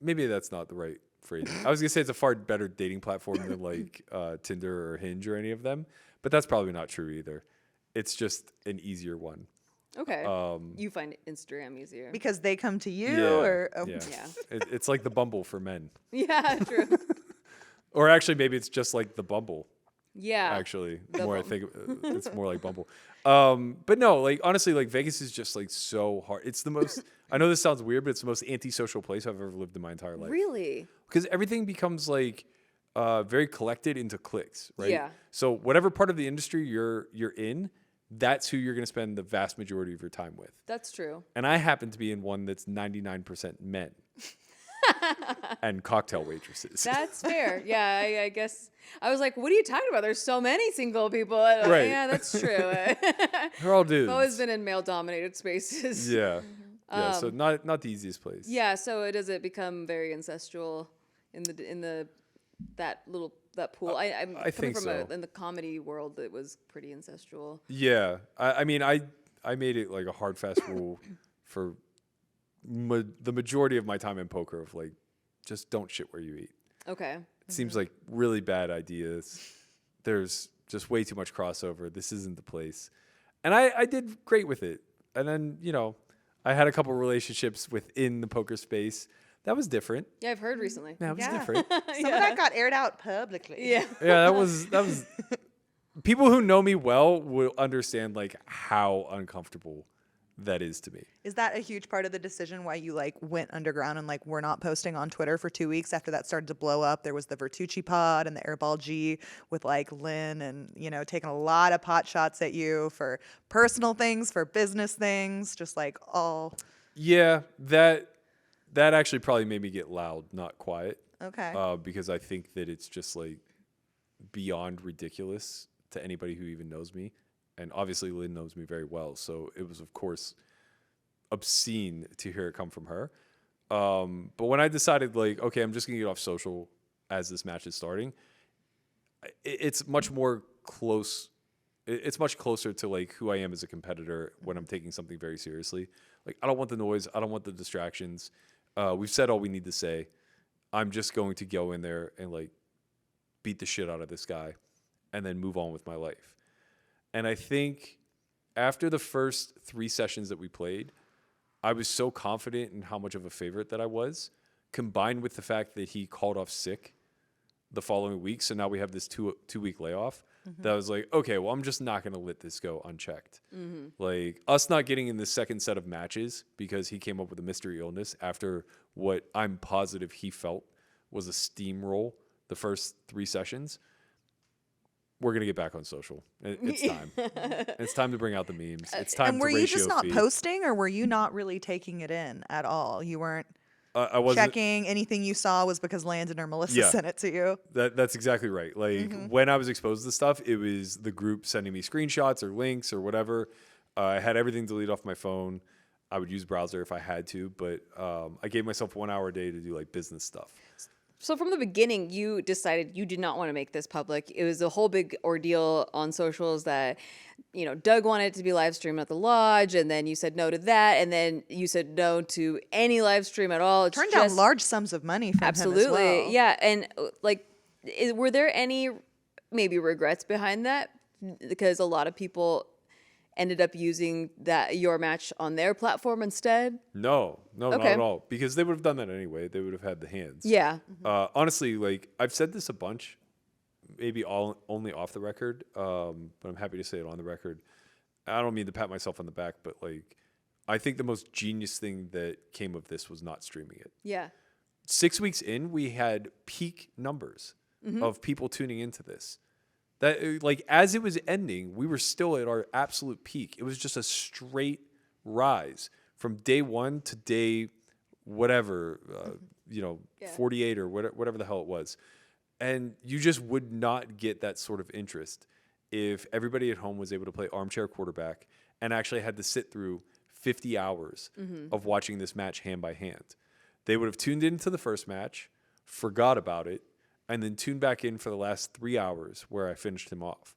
Maybe that's not the right phrase. I was gonna say it's a far better dating platform than like Tinder or Hinge or any of them, but that's probably not true either. It's just an easier one. Okay. You find Instagram easier. Because they come to you, Yeah, or Yeah. It's like the Bumble for men, Yeah, true. or actually maybe it's just like the Bumble. Yeah. Actually, the more I think, it's more like Bumble. But no, like honestly, like Vegas is just like so hard. It's the most. I know this sounds weird, but it's the most antisocial place I've ever lived in my entire life. Really? Because everything becomes like very collected into cliques, right? Yeah. So whatever part of the industry you're in, that's who you're going to spend the vast majority of your time with. That's true. And I happen to be in one that's 99% men and cocktail waitresses. That's fair. Yeah, I guess. I was like, what are you talking about? There's so many single people. Like, Right. Yeah, that's true. They're all dudes. I've always been in male-dominated spaces. Yeah. Yeah. So not the easiest place. Yeah. So does it become very incestual in that pool? I'm coming think from so. in the comedy world. It was pretty incestual. Yeah. I mean, I made it like a hard, fast rule for the majority of my time in poker of like, just don't shit where you eat. Okay. It seems like really bad ideas. There's just way too much crossover. This isn't the place. And I did great with it. And then, you know, I had a couple relationships within the poker space. That was different. Yeah, I've heard recently. That was Yeah. different. some of that got aired out publicly. Yeah. Yeah, that was people who know me well will understand like how uncomfortable that is to me. Is that a huge part of the decision why you like went underground and like we're not posting on Twitter for 2 weeks after that started to blow up? There was the Vertucci pod and the Airball G with like Lynn and, you know, taking a lot of pot shots at you for personal things, for business things, just like all. Yeah, that actually probably made me get loud, not quiet. Okay. Because I think that it's just like beyond ridiculous to anybody who even knows me. And obviously Lynn knows me very well. So it was, of course, obscene to hear it come from her. But when I decided like, okay, I'm just going to get off social as this match is starting, it's much more close. It's much closer to like who I am as a competitor when I'm taking something very seriously. Like, I don't want the noise. I don't want the distractions. We've said all we need to say. I'm just going to go in there and like beat the shit out of this guy and then move on with my life. And I think after the first 3 sessions that we played, I was so confident in how much of a favorite that I was, combined with the fact that he called off sick the following week. So now we have this two-week layoff. That I was like, okay, well, I'm just not going to let this go unchecked. Like, us not getting in the second set of matches because he came up with a mystery illness after what I'm positive he felt was a steamroll the first 3 sessions. We're going to get back on social. It's time. It's time to bring out the memes. It's time And were to you just ratio not feed. posting, or were you not really taking it in at all? You weren't I wasn't checking anything you saw was because Landon or Melissa Yeah. sent it to you. That's exactly right. Like when I was exposed to stuff, it was the group sending me screenshots or links or whatever. I had everything deleted off my phone. I would use browser if I had to, but I gave myself 1 hour a day to do like business stuff. So from the beginning, you decided you did not want to make this public. It was a whole big ordeal on socials that, Doug wanted it to be live streamed at the lodge, and then you said no to that, and then you said no to any live stream at all. It's Turned just, down large sums of money from him as absolutely, well. yeah. And were there any maybe regrets behind that? Because a lot of people ended up using your match on their platform instead. No, not Okay. at all. Because they would have done that anyway. They would have had the hands. Yeah. Honestly, like I've said this a bunch, maybe only off the record, but I'm happy to say it on the record. I don't mean to pat myself on the back, but like I think the most genius thing that came of this was not streaming it. Yeah. 6 weeks in, we had peak numbers of people tuning into this. That like as it was ending, we were still at our absolute peak. It was just a straight rise from day 1 to day whatever, 48 or whatever the hell it was. And you just would not get that sort of interest if everybody at home was able to play armchair quarterback and actually had to sit through 50 hours of watching this match hand by hand. They would have tuned into the first match, forgot about it, and then tuned back in for the last 3 hours where I finished him off.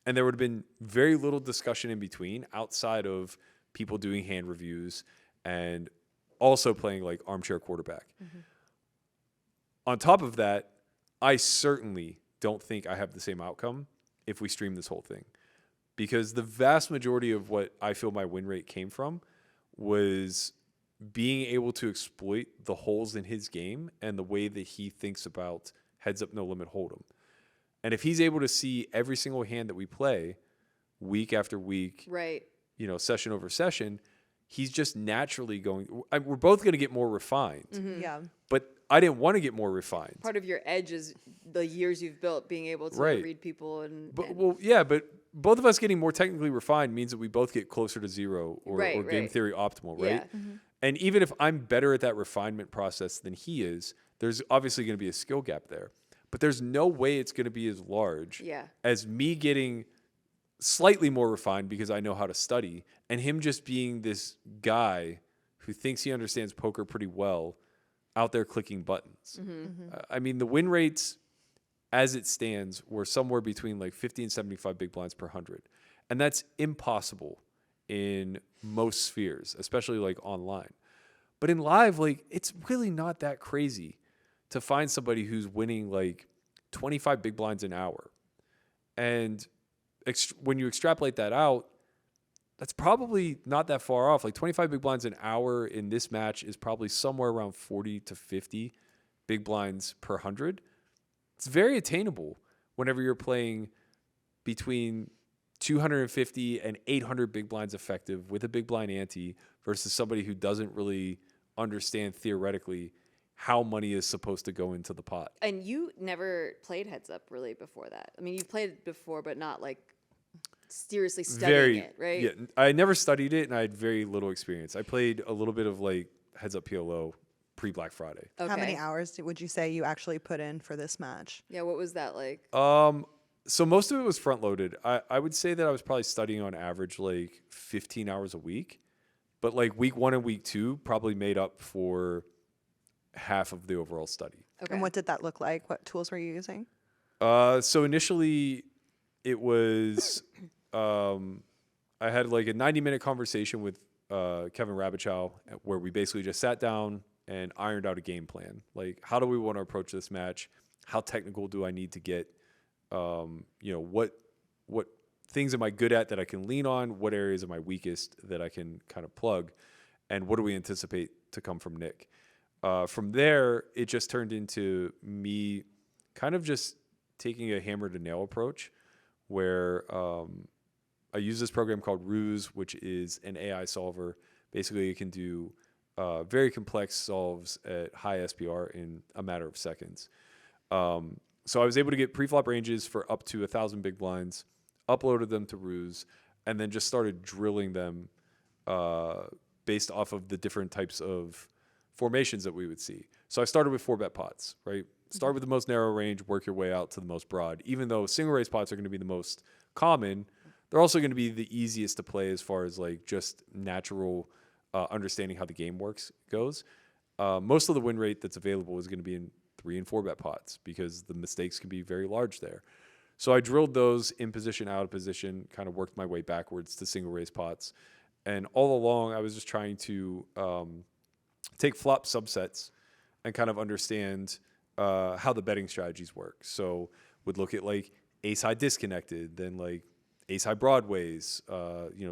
And there would have been very little discussion in between outside of people doing hand reviews and also playing like armchair quarterback. On top of that, I certainly don't think I have the same outcome if we stream this whole thing. Because the vast majority of what I feel my win rate came from was being able to exploit the holes in his game and the way that he thinks about heads up, no limit, hold'em. And if he's able to see every single hand that we play week after week, Right. Session over session, he's just naturally going. We're both going to get more refined. Yeah. But I didn't want to get more refined. Part of your edge is the years you've built, being able to Right. read people and. But but both of us getting more technically refined means that we both get closer to zero or Right, game right. theory optimal, right? Yeah. And even if I'm better at that refinement process than he is, there's obviously going to be a skill gap there. But there's no way it's going to be as large Yeah. as me getting slightly more refined because I know how to study, and him just being this guy who thinks he understands poker pretty well out there clicking buttons. I mean, the win rates as it stands were somewhere between like 50 and 75 big blinds per 100. And that's impossible in most spheres, especially like online. But in live, like it's really not that crazy to find somebody who's winning like 25 big blinds an hour. And when you extrapolate that out, that's probably not that far off. Like 25 big blinds an hour in this match is probably somewhere around 40 to 50 big blinds per 100. It's very attainable whenever you're playing between 250 and 800 big blinds effective with a big blind ante versus somebody who doesn't really understand theoretically how money is supposed to go into the pot. And you never played heads up really before that. I mean, you've played it before, but not like seriously studying it, right? Yeah, I never studied it, and I had very little experience. I played a little bit of like heads up PLO pre-Black Friday. Okay. How many hours would you say you actually put in for this match? Yeah, what was that like? So most of it was front loaded. I would say that I was probably studying on average like 15 hours a week, but like week 1 and week 2 probably made up for half of the overall study. Okay. And what did that look like? What tools were you using? So initially it was, I had like a 90-minute conversation with Kevin Rabichow where we basically just sat down and ironed out a game plan. Like, how do we want to approach this match? How technical do I need to get? What things am I good at that I can lean on? What areas am I weakest that I can kind of plug? And what do we anticipate to come from Nik? From there, it just turned into me kind of just taking a hammer to nail approach where I use this program called Ruse, which is an AI solver. Basically, it can do very complex solves at high SPR in a matter of seconds. So I was able to get pre-flop ranges for up to 1,000 big blinds, uploaded them to Ruse, and then just started drilling them based off of the different types of formations that we would see. So I started with 4-bet pots, right? Start with the most narrow range, work your way out to the most broad. Even though single raise pots are going to be the most common, they're also going to be the easiest to play as far as like just natural understanding how the game works goes. Most of the win rate that's available is going to be in 3 and 4-bet pots because the mistakes can be very large there. So I drilled those in position, out of position, kind of worked my way backwards to single raise pots. And all along, I was just trying to take flop subsets and kind of understand how the betting strategies work. So would look at like ace high disconnected, then like ace high broadways,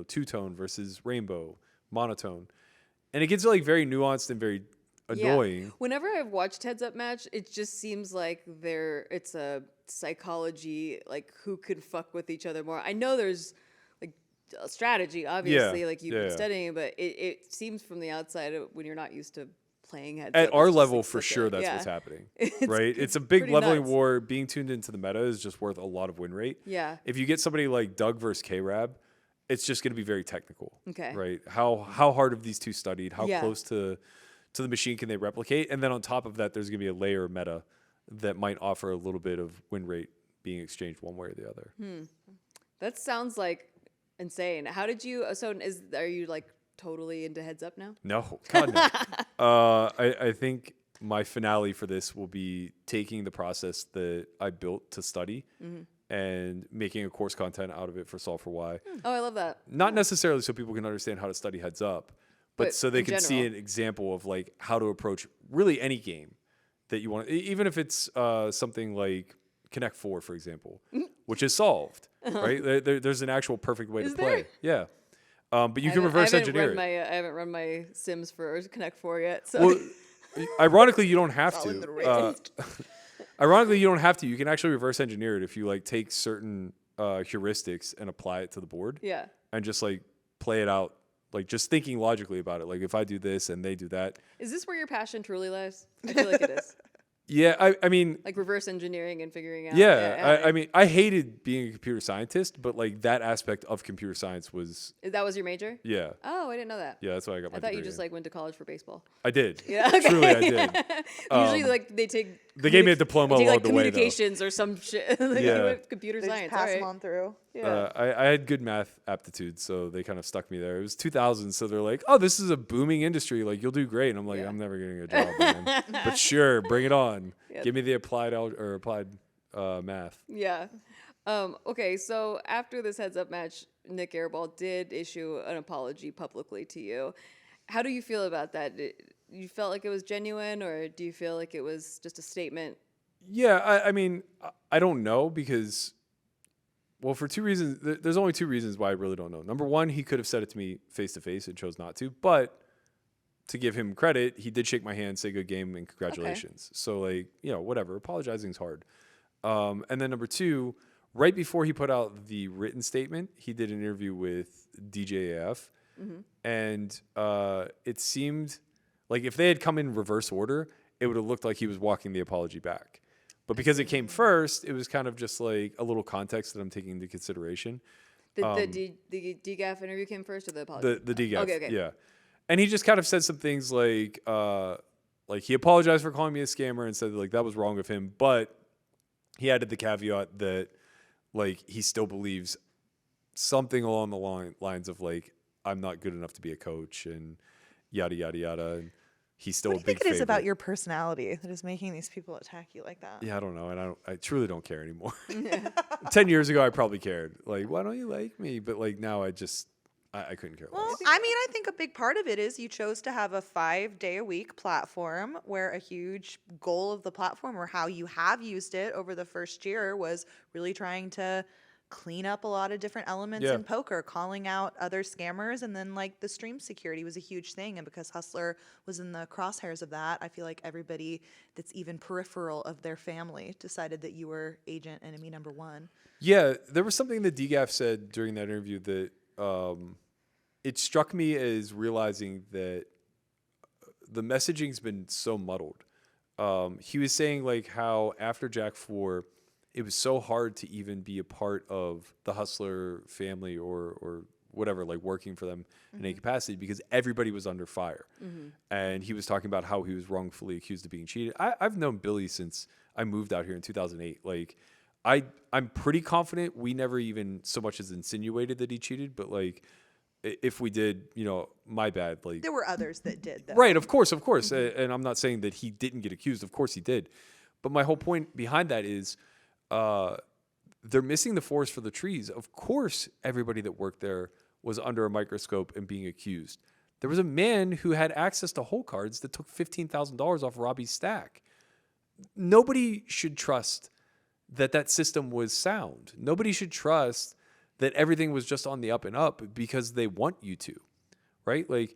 two-tone versus rainbow, monotone. And it gets like very nuanced and very annoying. Yeah. Whenever I've watched Heads Up Match, it just seems like it's a psychology, like who could fuck with each other more. I know there's like a strategy, obviously, like you've been studying, but it seems from the outside when you're not used to playing Heads At Up. our it's just, level, like, for such sure, a- that's yeah. what's happening, right? It's a big pretty leveling nuts. war. Being tuned into the meta is just worth a lot of win rate. Yeah. If you get somebody like Doug versus K-Rab, it's just going to be very technical. Okay. Right? How hard have these two studied? How Yeah. close to the machine can they replicate? And then on top of that, there's going to be a layer of meta that might offer a little bit of win rate being exchanged one way or the other. That sounds like insane. How did you? Are you like totally into Heads Up now? No, God no. I think my finale for this will be taking the process that I built to study and making a course content out of it for Solve for Why. Oh, I love that. Not necessarily so people can understand how to study Heads Up, but But so they in can see general. an example of like how to approach really any game that you want, even if it's something like Connect 4, for example, which is solved, right? There's an actual perfect way Is to play. there? Yeah. But you can reverse engineer it. I haven't run my Sims for Connect 4 yet. So Well, ironically, you don't have All in the to. wrist. Ironically, you don't have to. You can actually reverse engineer it if you like take certain heuristics and apply it to the board yeah. and just like play it out, like just thinking logically about it. Like if I do this and they do that. Is this where your passion truly lies? I feel like it is. Yeah, I mean, Like reverse engineering and figuring out. yeah, I mean, I hated being a computer scientist, but like that aspect of computer science was, That was your major? yeah, Oh, I didn't know that. yeah. That's why I got my. I thought you degree just in. like went to college for baseball. I did. Yeah, okay. Truly, I did. Usually, like they take. They gave me a diploma they take, along like, the way, though. communications or some shit. Like, Yeah. went computer They just science. pass all them right. on through. Yeah. I had good math aptitude, so they kind of stuck me there. It was 2000, so they're like, "Oh, this is a booming industry. Like, you'll do great." And I'm like, Yeah. "I'm never getting a job, man." But sure, bring it on. Yeah. Give me the applied math. Yeah. Okay, so after this Heads Up match, Nik Airball did issue an apology publicly to you. How do you feel about that? You felt like it was genuine, or do you feel like it was just a statement? Yeah, I mean, I don't know because, well, for two reasons. There's only two reasons why I really don't know. Number one, he could have said it to me face to face and chose not to. But to give him credit, he did shake my hand, say good game, and congratulations. So, like, whatever. Apologizing is hard. And then number two, right before he put out the written statement, he did an interview with DJAF. And it seemed like if they had come in reverse order, it would have looked like he was walking the apology back. But because it came first, it was kind of just like a little context that I'm taking into consideration. The DGAF interview came first, or the apology? The DGAF, Okay. yeah. And he just kind of said some things like he apologized for calling me a scammer and said like that was wrong of him, but he added the caveat that like he still believes something along the lines of like I'm not good enough to be a coach and yada yada yada. And he's still What do a you big think it is about favorite. your personality that is making these people attack you like that? Yeah, I don't know, and I truly don't care anymore. 10 years ago, I probably cared. Like, why don't you like me? But like now, I couldn't care Well, less. I mean, I think a big part of it is you chose to have a 5-day-a-week platform where a huge goal of the platform, or how you have used it over the first year, was really trying to clean up a lot of different elements Yeah. in poker, calling out other scammers, and then like the stream security was a huge thing. And because Hustler was in the crosshairs of that, I feel like everybody that's even peripheral of their family decided that you were agent enemy number one. Yeah, there was something that DGAF said during that interview that it struck me as realizing that the messaging's been so muddled. He was saying like how after Jack 4, it was so hard to even be a part of the Hustler family or whatever, like working for them in any capacity because everybody was under fire. And he was talking about how he was wrongfully accused of being cheated. I've known Billy since I moved out here in 2008. Like I'm pretty confident we never even so much as insinuated that he cheated, but like if we did, my bad. Like There were others that did, though. right, of course. And I'm not saying that he didn't get accused. Of course he did. But my whole point behind that is they're missing the forest for the trees. Of course, everybody that worked there was under a microscope and being accused. There was a man who had access to hole cards that took $15,000 off Robbie's stack. Nobody should trust that system was sound. Nobody should trust that everything was just on the up and up because they want you to, right? Like,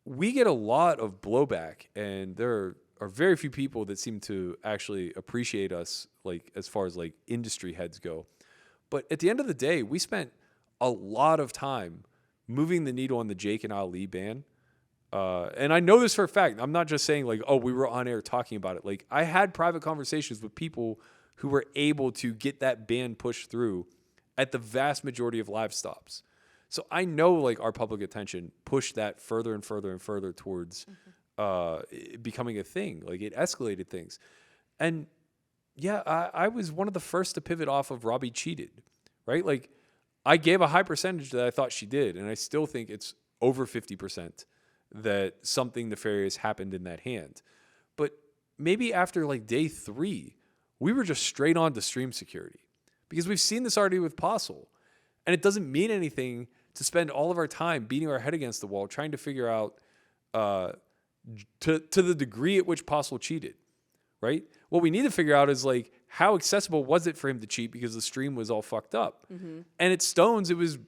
we get a lot of blowback, and there are very few people that seem to actually appreciate us, like, as far as, like, industry heads go. But at the end of the day, we spent a lot of time moving the needle on the Jake and Ali ban. And I know this for a fact. I'm not just saying, like, oh, we were on air talking about it. Like, I had private conversations with people who were able to get that ban pushed through at the vast majority of live stops. So I know, like, our public attention pushed that further and further and further towards becoming a thing. Like, it escalated things. And yeah, I was one of the first to pivot off of Robbie cheated, right? Like, I gave a high percentage that I thought she did, and I still think it's over 50% that something nefarious happened in that hand. But maybe after like day 3, we were just straight on to stream security because we've seen this already with Postle, and it doesn't mean anything to spend all of our time beating our head against the wall trying to figure out to the degree at which Postle cheated, right? What we need to figure out is like, how accessible was it for him to cheat because the stream was all fucked up? And at Stones, it was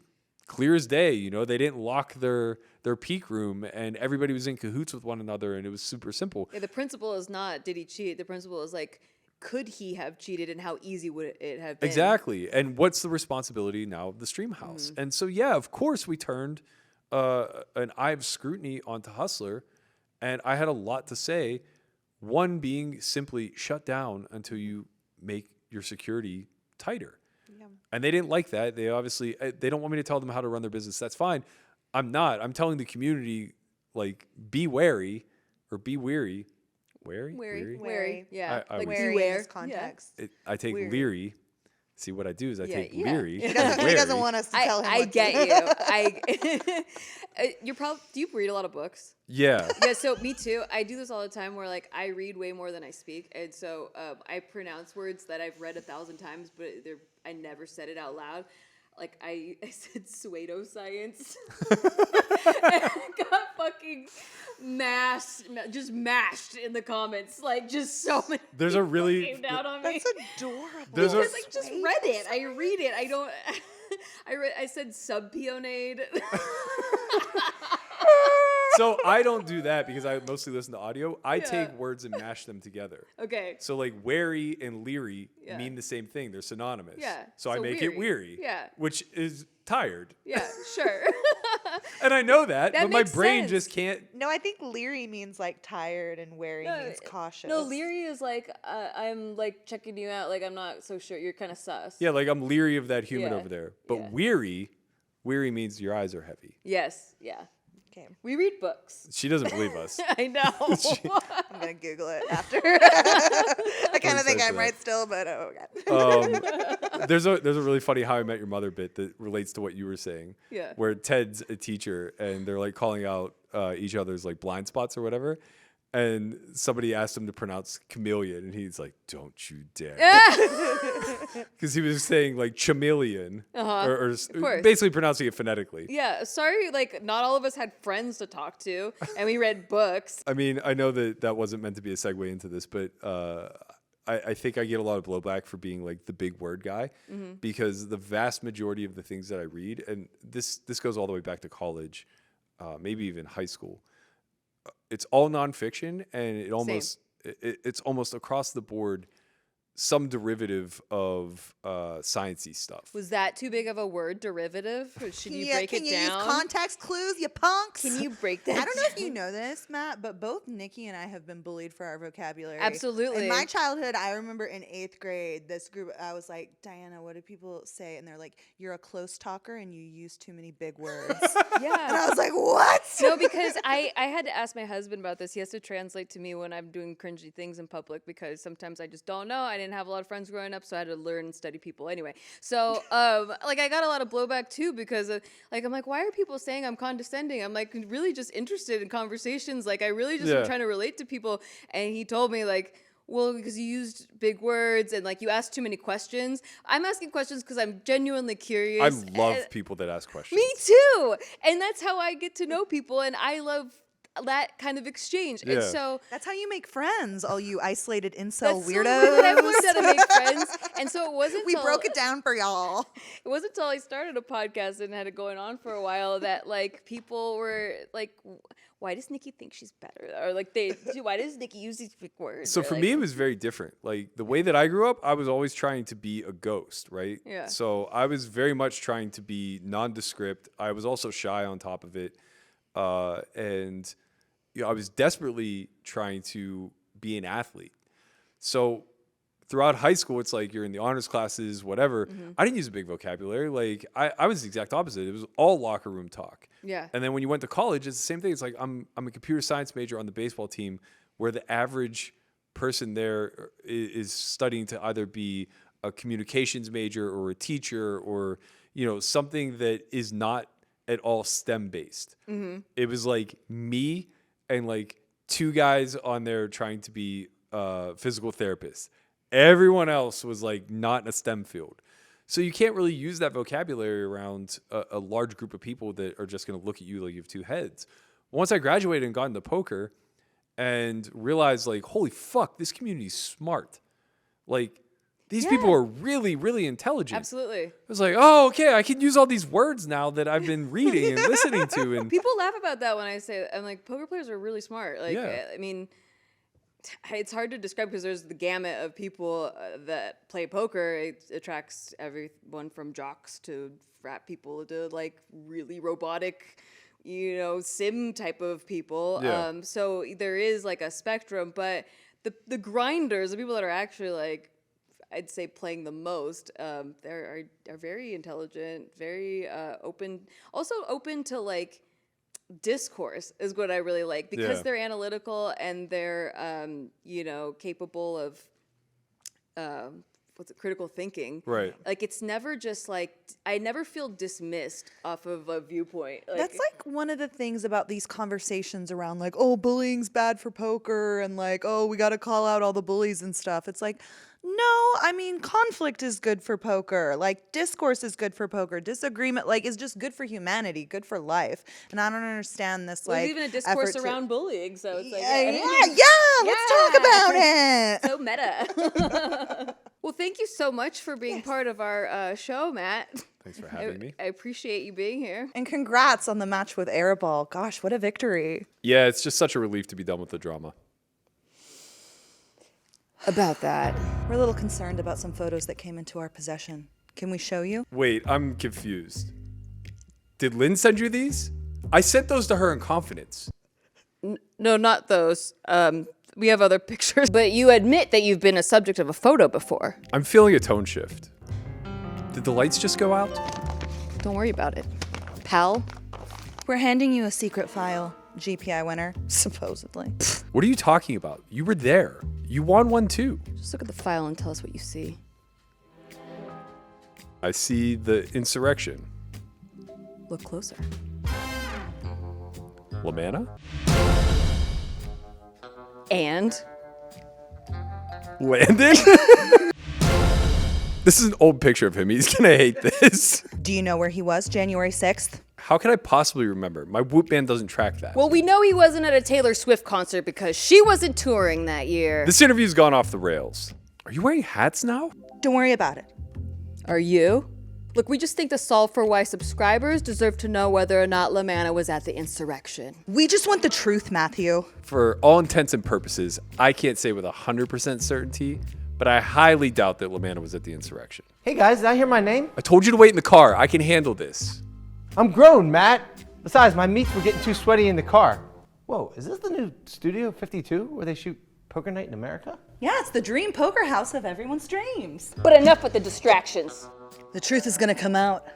clear as day. They didn't lock their peak room, and everybody was in cahoots with one another, and it was super simple. Yeah, the principle is not did he cheat. The principle is like, could he have cheated, and how easy would it have been? Exactly. And what's the responsibility now of the stream house? And so, yeah, of course we turned an eye of scrutiny onto Hustler, and I had a lot to say. One being simply shut down until you make your security tighter. Yeah. And they didn't like that. They obviously, they don't want me to tell them how to run their business. That's fine. I'm not. I'm telling the community, like, be wary or be weary. Wary? Yeah. I like was- Wary in beware. this context. I take Weary. leery. See, what I do is I take leery. He doesn't want us to tell him. I what get to you. Do you read a lot of books? Yeah. Yeah, so me too. I do this all the time where like I read way more than I speak. And so I pronounce words that I've read 1,000 times, but I never said it out loud. Like I said pseudoscience. And I got fucking mashed in the comments. Like just so many There's a people really- came down on me. That's adorable. There's a- Because I just read it. I read it. I don't. I said subpionade. So I don't do that because I mostly listen to audio. I Yeah. take words and mash them together. Okay. So like wary and leery Yeah. mean the same thing. They're synonymous. Yeah, So I so make it weary. weary. Yeah. Which is tired. Yeah. Sure. And I know that, That but my makes brain sense. just can't. No, I think leery means like tired, and wary means cautious. No, leery is like I'm like checking you out. Like I'm not so sure. You're kind of sus. Yeah, like I'm leery of that human Yeah. over there. But Yeah. weary means your eyes are heavy. Yes. Yeah. Okay, We read books. She doesn't believe us. I know. I'm gonna Google it after. I kind of think Sorry I'm for right still, but oh god. There's a really funny How I Met Your Mother bit that relates to what you were saying. Yeah. Where Ted's a teacher and they're like calling out each other's like blind spots or whatever. And somebody asked him to pronounce chameleon, and he's like, "Don't you dare!" Because he was saying like chameleon, or course. basically pronouncing it phonetically. Yeah. Sorry. Like not all of us had friends to talk to, and we read books. I mean, I know that wasn't meant to be a segue into this, but I think I get a lot of blowback for being like the big word guy because the vast majority of the things that I read, and this goes all the way back to college, maybe even high school, it's all nonfiction, and it's almost across the board some derivative of sciencey stuff. Was that too big of a word, derivative? Or should you Yeah, break can it you down? use context clues, you punks? Can you break that I don't know if down? you know this, Matt, but both Nikki and I have been bullied for our vocabulary. Absolutely. In my childhood, I remember in 8th grade, this group, I was like, Diana, what do people say? And they're like, you're a close talker and you use too many big words. Yeah. And I was like, what? No, because I had to ask my husband about this. He has to translate to me when I'm doing cringy things in public because sometimes I just don't know. I didn't have a lot of friends growing up, so I had to learn and study people anyway. So, like, I got a lot of blowback too because, like, I'm like, why are people saying I'm condescending? I'm like really just interested in conversations. Like, I really just am trying to relate to people. And he told me like, well, because you used big words and like you asked too many questions. I'm asking questions because I'm genuinely curious. I love people that ask questions. Me too. And that's how I get to know people. And I love that kind of exchange. And Yeah. so That's how you make friends, all you isolated incel that's weirdos. so weird. I've learned how to make friends. And so it wasn't We till, broke it down for y'all. It wasn't until I started a podcast and had it going on for a while that like people were like, why does Nikki think she's better? Or like why does Nikki use these big words? So Or, for like, me, it was very different. Like the way that I grew up, I was always trying to be a ghost, right? Yeah. So I was very much trying to be nondescript. I was also shy on top of it. And I was desperately trying to be an athlete. So throughout high school, it's like you're in the honors classes, whatever. I didn't use a big vocabulary. Like I was the exact opposite. It was all locker room talk. Yeah. And then when you went to college, it's the same thing. It's like I'm a computer science major on the baseball team where the average person there is studying to either be a communications major or a teacher or, something that is not at all STEM based. It was like me and like 2 guys on there trying to be physical therapists. Everyone else was like not in a STEM field. So you can't really use that vocabulary around a large group of people that are just going to look at you like you have 2 heads. Once I graduated and got into poker and realized like, holy fuck, this community's smart. Like these people are really, really intelligent. Absolutely. I was like, oh, okay, I can use all these words now that I've been reading and listening to. And People laugh about that when I say I'm like, poker players are really smart. Like, Yeah. I mean, it's hard to describe because there's the gamut of people that play poker. It attracts everyone from jocks to frat people to like really robotic, sim type of people. Yeah. So there is like a spectrum, but the grinders, the people that are actually like, I'd say playing the most, are very intelligent, very open, also open to like discourse is what I really like because they're analytical and they're capable of critical thinking. Right. Like it's never just like I never feel dismissed off of a viewpoint. Like, That's like one of the things about these conversations around like, oh, bullying's bad for poker and like, oh, we got to call out all the bullies and stuff. It's like, no, I mean, conflict is good for poker. Like discourse is good for poker. Disagreement like is just good for humanity, good for life. And I don't understand this there's like even a discourse effort to- around bullying, so it's like let's talk about it. so meta. Well, thank you so much for being part of our show, Matt. thanks for having me. I appreciate you being here. And congrats on the match with Airball. Gosh, what a victory. Yeah, it's just such a relief to be done with the drama. About that. We're a little concerned about some photos that came into our possession. Can we show you? Wait, I'm confused. Did Lynn send you these? I sent those to her in confidence. No, not those. We have other pictures. But you admit that you've been a subject of a photo before. I'm feeling a tone shift. Did the lights just go out? Don't worry about it. Pal? We're handing you a secret file, GPI winner, supposedly. What are you talking about? You were there. You won one too. Just look at the file and tell us what you see. I see the insurrection. Look closer. Lamanna? And? Landon? This is an old picture of him. He's gonna hate this. Do you know where he was January 6th? How can I possibly remember? My Whoop band doesn't track that. Well, we know he wasn't at a Taylor Swift concert because she wasn't touring that year. This interview's gone off the rails. Are you wearing hats now? Don't worry about it. Are you? Look, we just think to solve for why subscribers deserve to know whether or not Lamanna was at the insurrection. We just want the truth, Matthew. For all intents and purposes, I can't say with 100% certainty, but I highly doubt that Lamanna was at the insurrection. Hey guys, did I hear my name? I told you to wait in the car. I can handle this. I'm grown, Matt. Besides, my meats were getting too sweaty in the car. Whoa, is this the new Studio 52 where they shoot Poker Night in America? Yeah, it's the dream poker house of everyone's dreams. But enough with the distractions. The truth is gonna come out.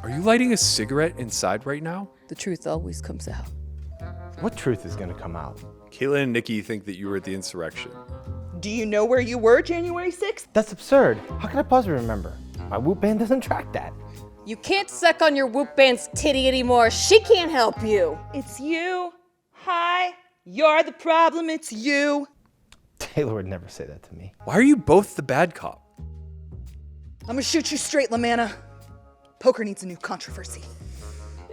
Are you lighting a cigarette inside right now? The truth always comes out. What truth is gonna come out? Caitlin and Nikki think that you were at the insurrection. Do you know where you were January 6th? That's absurd. How can I possibly remember? My Whoop band doesn't track that. You can't suck on your Whoop Band's titty anymore. She can't help you. It's you. Hi. You're the problem. It's you. Taylor would never say that to me. Why are you both the bad cop? I'm gonna shoot you straight, Lamanna. Poker needs a new controversy.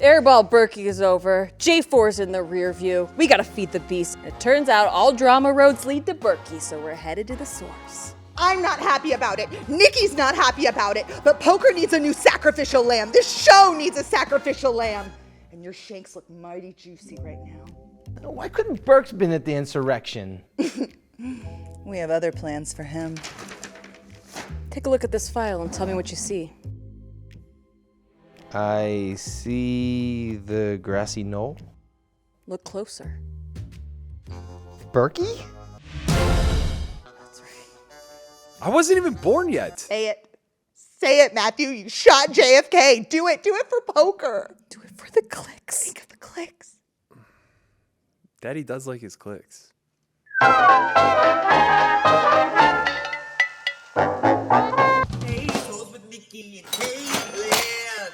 Airball Berkey is over. J4's in the rear view. We gotta feed the beast. It turns out all drama roads lead to Berkey, so we're headed to the source. I'm not happy about it. Nikki's not happy about it. But poker needs a new sacrificial lamb. This show needs a sacrificial lamb. And your shanks look mighty juicy right now. Why couldn't Burke's been at the insurrection? We have other plans for him. Take a look at this file and tell me what you see. I see the grassy knoll. Look closer. Berkey? That's right. I wasn't even born yet. Say it. Say it, Matthew. You shot JFK. Do it. Do it for poker. Do it for the clicks. Think of the clicks. Daddy does like his clicks. Aceholes with Nikki and Kay.